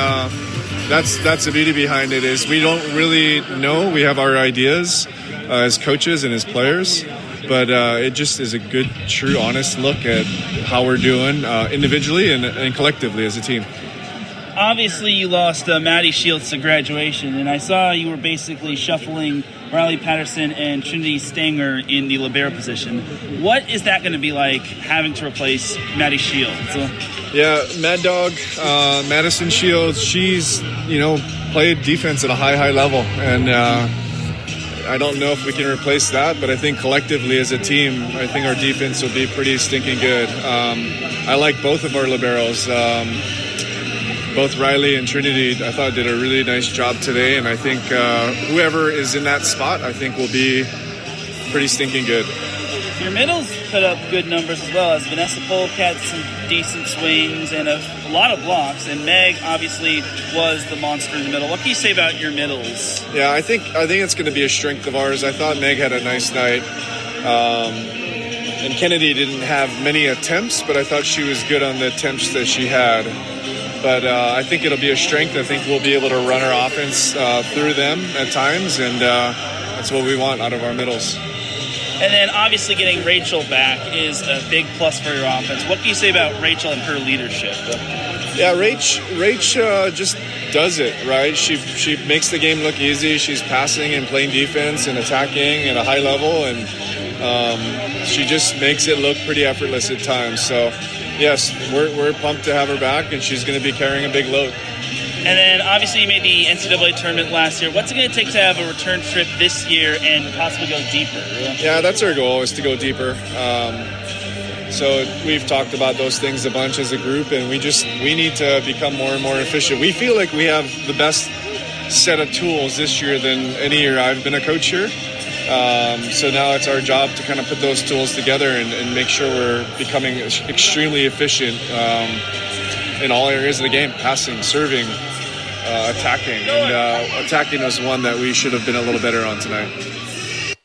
that's the beauty behind it, is we don't really know. We have our ideas as coaches and as players, but it just is a good, true, honest look at how we're doing individually and collectively as a team. Obviously, you lost Maddie Shields to graduation, and I saw you were basically shuffling Riley Patterson and Trinity Stanger in the libero position. What is that going to be like, having to replace Maddie Shields? Yeah, Mad Dog, Madison Shields, she's, played defense at a high level, and I don't know if we can replace that, but I think collectively as a team, I think our defense will be pretty stinking good. I like both of our liberos. Both Riley and Trinity, I thought, did a really nice job today, and I think whoever is in that spot, I think, will be pretty stinking good. Your middles put up good numbers as well, as Vanessa Polk had some decent swings and a lot of blocks, and Meg obviously was the monster in the middle. What can you say about your middles? Yeah, I think it's going to be a strength of ours. I thought Meg had a nice night. And Kennedy didn't have many attempts, but I thought she was good on the attempts that she had. But I think it'll be a strength. I think we'll be able to run our offense through them at times, and that's what we want out of our middles. And then obviously getting Rachel back is a big plus for your offense. What can you say about Rachel and her leadership? Yeah, Rach just does it, right? She makes the game look easy. She's passing and playing defense and attacking at a high level, and she just makes it look pretty effortless at times. So, yes, we're pumped to have her back, and she's going to be carrying a big load. And then, obviously, you made the NCAA Tournament last year. What's it going to take to have a return trip this year and possibly go deeper? Yeah, that's our goal, is to go deeper. So we've talked about those things a bunch as a group, and we need to become more and more efficient. We feel like we have the best set of tools this year than any year I've been a coach here. So now it's our job to kind of put those tools together and make sure we're becoming extremely efficient in all areas of the game: passing, serving, attacking. And attacking was one that we should have been a little better on tonight.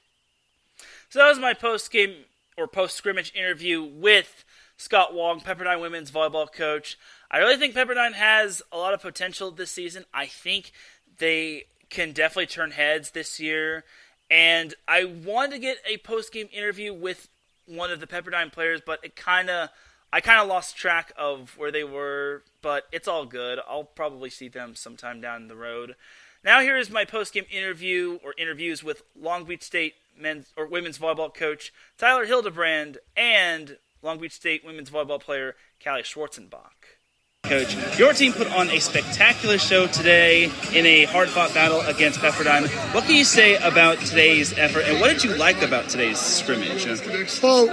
So that was my post-game or post-scrimmage interview with Scott Wong, Pepperdine women's volleyball coach. I really think Pepperdine has a lot of potential this season. I think they can definitely turn heads this year. And I wanted to get a post-game interview with one of the Pepperdine players, but I kind of lost track of where they were, but it's all good. I'll probably see them sometime down the road. Now here is my post-game interview or interviews with Long Beach State men's or women's volleyball coach Tyler Hildebrand and Long Beach State women's volleyball player Callie Schwarzenbach. Coach, your team put on a spectacular show today in a hard-fought battle against Pepperdine. What can you say about today's effort, and what did you like about today's scrimmage? Well,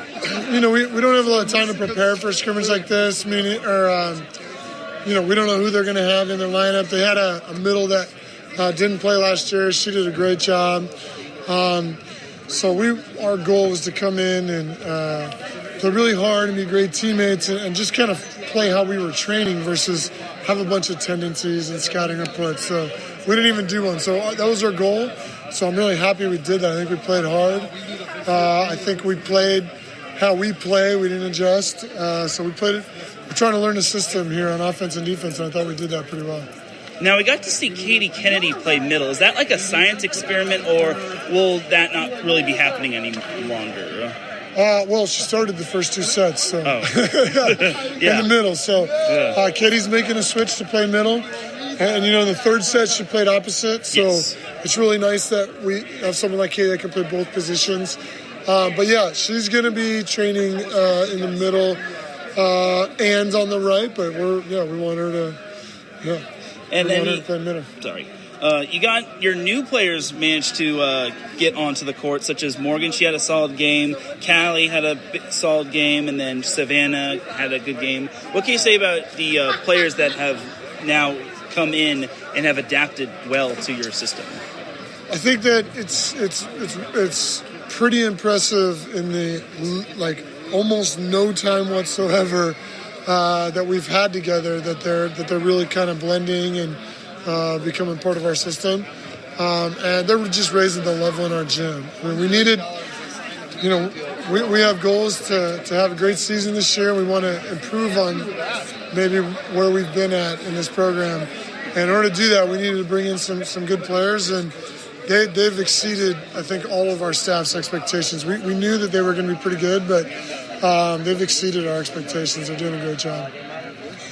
we don't have a lot of time to prepare for a scrimmage like this. We don't know who they're going to have in their lineup. They had a middle that didn't play last year. She did a great job. So our goal was to come in and play really hard and be great teammates and just kind of play how we were training versus have a bunch of tendencies and scouting reports. So we didn't even do one. So that was our goal. So I'm really happy we did that. I think we played hard. I think we played how we play. We didn't adjust. So we played it. We're trying to learn the system here on offense and defense, and I thought we did that pretty well. Now, we got to see Katie Kennedy play middle. Is that like a science experiment, or will that not really be happening any longer? Well, she started the first two sets, so yeah. In the middle. So Katie's making a switch to play middle. And, in the third set, she played opposite. So It's really nice that we have someone like Katie that can play both positions. But, yeah, she's going to be training in the middle and on the right. But we want her to, and then want her to play middle. Sorry. You got your new players managed to get onto the court, such as Morgan. She had a solid game. Callie had a solid game, and then Savannah had a good game. What can you say about the players that have now come in and have adapted well to your system? I think that it's pretty impressive in the almost no time whatsoever that we've had together that they're really kind of blending and becoming part of our system, and they're just raising the level in our gym. I mean, we needed we have goals to have a great season this year. We want to improve on maybe where we've been at in this program. And in order to do that, we needed to bring in some good players, and they've exceeded, I think, all of our staff's expectations. We knew that they were going to be pretty good, but they've exceeded our expectations. They're doing a great job.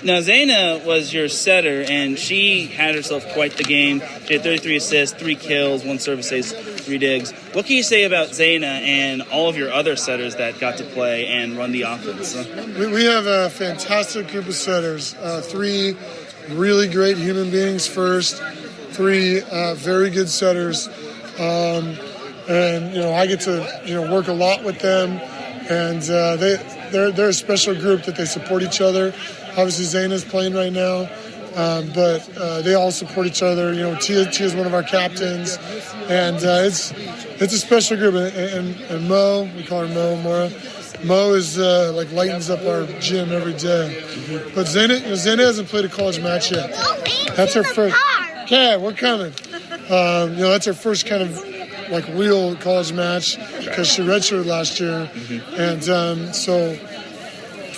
Now, Zaina was your setter, and she had herself quite the game. She had 33 assists, 3 kills, 1 service ace, 3 digs. What can you say about Zaina and all of your other setters that got to play and run the offense? We have a fantastic group of setters. 3 really great human beings first, 3 very good setters. And, I get to, work a lot with them. And they're a special group that they support each other. Obviously, Zaina's playing right now, but they all support each other. Tia's one of our captains, and it's a special group. And Mo, we call her Mo, Mora. Mo is lightens up our gym every day. But Zaina hasn't played a college match yet. That's her first. Okay, we're coming. That's her first kind of real college match because she redshirted last year, and so.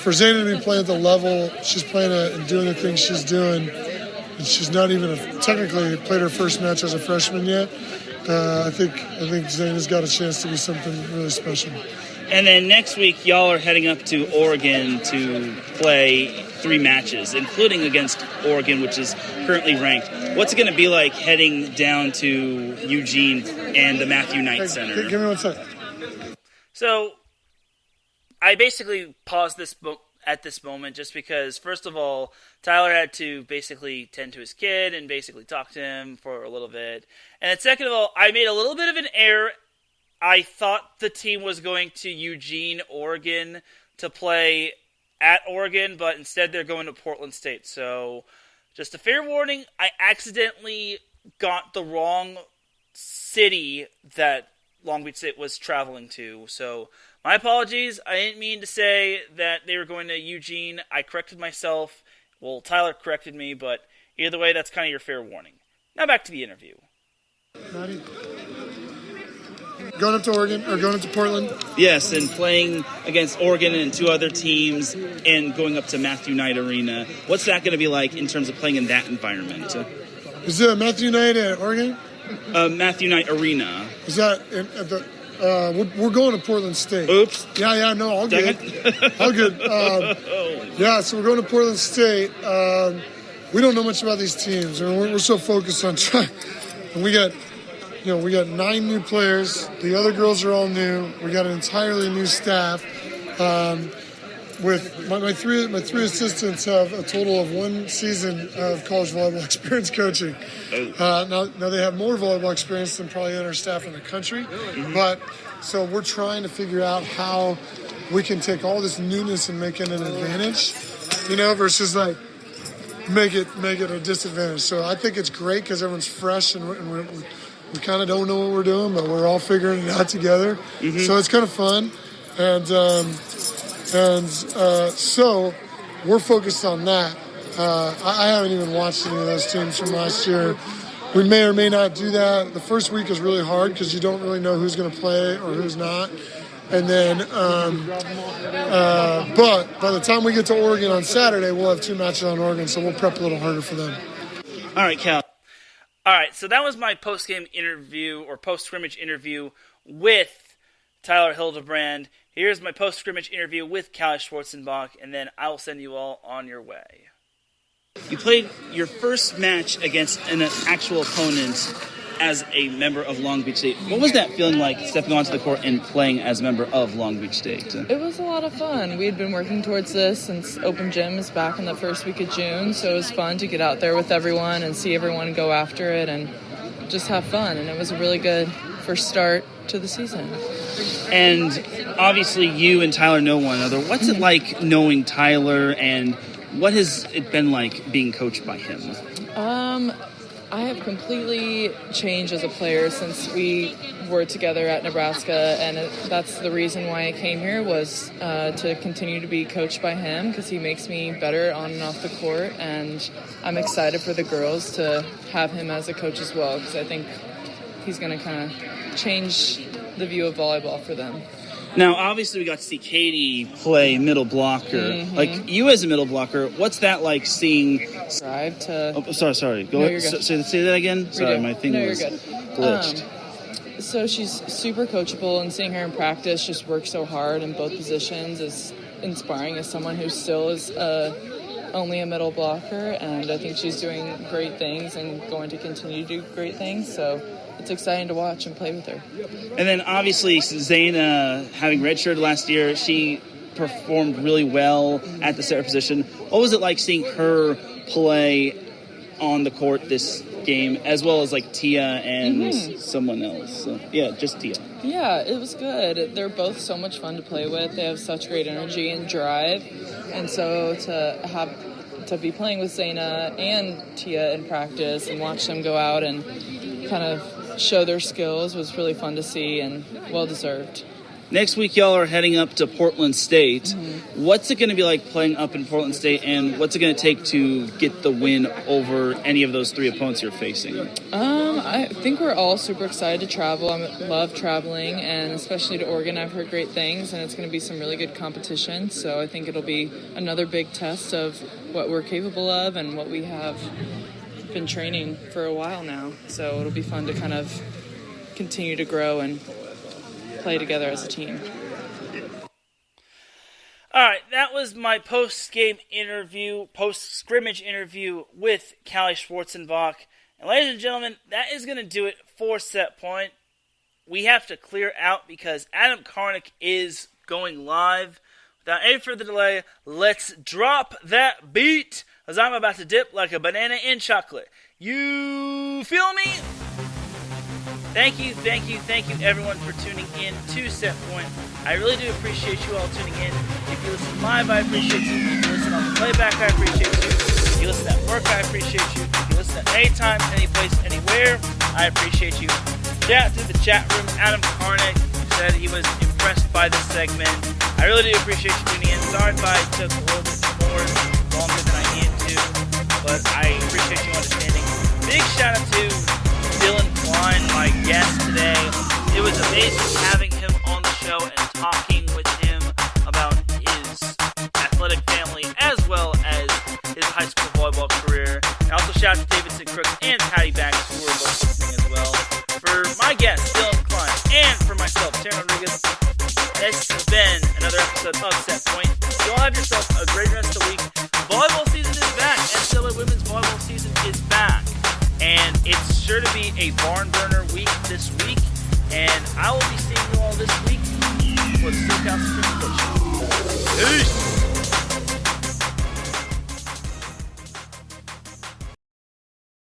For Zaina to be playing at the level she's playing at and doing the things she's doing, and she's not even technically played her first match as a freshman yet, I think Zaina's got a chance to be something really special. And then next week, y'all are heading up to Oregon to play 3 matches, including against Oregon, which is currently ranked. What's it going to be like heading down to Eugene and the Matthew Knight Center? Give me 1 second. So I basically paused this at this moment just because, first of all, Tyler had to basically tend to his kid and basically talk to him for a little bit. And then second of all, I made a little bit of an error. I thought the team was going to Eugene, Oregon to play at Oregon, but instead they're going to Portland State. So just a fair warning, I accidentally got the wrong city that Long Beach State was traveling to. So my apologies. I didn't mean to say that they were going to Eugene. I corrected myself. Well, Tyler corrected me, but either way, that's kind of your fair warning. Now back to the interview. Maddie? Going up to Oregon, or going up to Portland? Yes, and playing against Oregon and 2 other teams and going up to Matthew Knight Arena. What's that going to be like in terms of playing in that environment? Is it Matthew Knight at Oregon? Matthew Knight Arena. Is that at the... we're going to Portland State. Oops. Yeah, no, all good. All good. So we're going to Portland State. We don't know much about these teams. I mean, we're so focused on trying. And we got 9 new players. The other girls are all new. We got an entirely new staff. With my three assistants have a total of 1 season of college volleyball experience coaching. Now they have more volleyball experience than probably any other staff in the country. But so we're trying to figure out how we can take all this newness and make it an advantage, versus make it a disadvantage. So I think it's great because everyone's fresh and we kind of don't know what we're doing, but we're all figuring it out together. So it's kind of fun, and so we're focused on that. I haven't even watched any of those teams from last year. We may or may not do that. The first week is really hard because you don't really know who's going to play or who's not. And then, but by the time we get to Oregon on Saturday, we'll have 2 matches on Oregon, so we'll prep a little harder for them. All right, Cal. All right, so that was my post-game interview or post-scrimmage interview with Tyler Hildebrand. Here's my post-scrimmage interview with Callie Schwarzenbach, and then I will send you all on your way. You played your first match against an actual opponent as a member of Long Beach State. What was that feeling like, stepping onto the court and playing as a member of Long Beach State? It was a lot of fun. We had been working towards this since Open Gym is back in the first week of June, so it was fun to get out there with everyone and see everyone go after it and just have fun. And it was a really good first start to the season. And obviously you and Tyler know one another. What's it like knowing Tyler, and what has it been like being coached by him? I have completely changed as a player since we were together at Nebraska, and that's the reason why I came here was to continue to be coached by him because he makes me better on and off the court, and I'm excited for the girls to have him as a coach as well because I think he's going to kind of change the view of volleyball for them. Now, obviously, we got to see Katie play middle blocker. Mm-hmm. Like, you as a middle blocker, what's that like seeing... Drive to... Oh, sorry. Go No, ahead. you're good. Say that again? Sorry, my thing No, was you're good. glitched. So she's super coachable, and seeing her in practice just work so hard in both positions is inspiring as someone who still is only a middle blocker, and I think she's doing great things and going to continue to do great things, so it's exciting to watch and play with her. And then, obviously, Zaina, having redshirted last year, she performed really well at the center position. What was it like seeing her play on the court this game, as well as like Tia and someone else? So, yeah, just Tia. Yeah, it was good. They're both so much fun to play with. They have such great energy and drive, and so to be playing with Zaina and Tia in practice and watch them go out and kind of show their skills was really fun to see and well deserved. Next week, y'all are heading up to Portland State. What's it going to be like playing up in Portland State, and what's it going to take to get the win over any of those three opponents you're facing? I think we're all super excited to travel. I love traveling, and especially to Oregon. I've heard great things, and it's going to be some really good competition. So I think it'll be another big test of what we're capable of and what we have been training for a while now. So it'll be fun to kind of continue to grow and play together as a team. All right, that was my post-scrimmage interview with Callie Schwarzenbach. And ladies and gentlemen, that is going to do it for Set Point. We have to clear out because Adam Karnick is going live. Without any further delay, let's drop that beat as I'm about to dip like a banana in chocolate. You feel me? Thank you, everyone, for tuning in to Set Point. I really do appreciate you all tuning in. If you listen live, I appreciate you. If you listen on the playback, I appreciate you. If you listen at work, I appreciate you. If you listen at any time, any place, anywhere, I appreciate you. Shout out to the chat room. Adam Karnick said he was impressed by this segment. I really do appreciate you tuning in. Sorry if I took a little bit more longer than I needed to, but I appreciate you understanding. Big shout out to Dillon Klein, my guest today. It was amazing having him on the show and talking with him about his athletic family as well as his high school volleyball career. And also shout out to Davidson Crooks and Patty Banks, who were both listening as well. For my guest, Dillon Klein, and for myself, Teran Rodriguez, this has been another episode of Set Point. You all have yourself a great rest of the week. Volleyball season is back. NCAA women's volleyball season is back. And it's sure to be a barn burner week this week. And I will be seeing you all this week for the SoCal Supreme Court Show. Peace!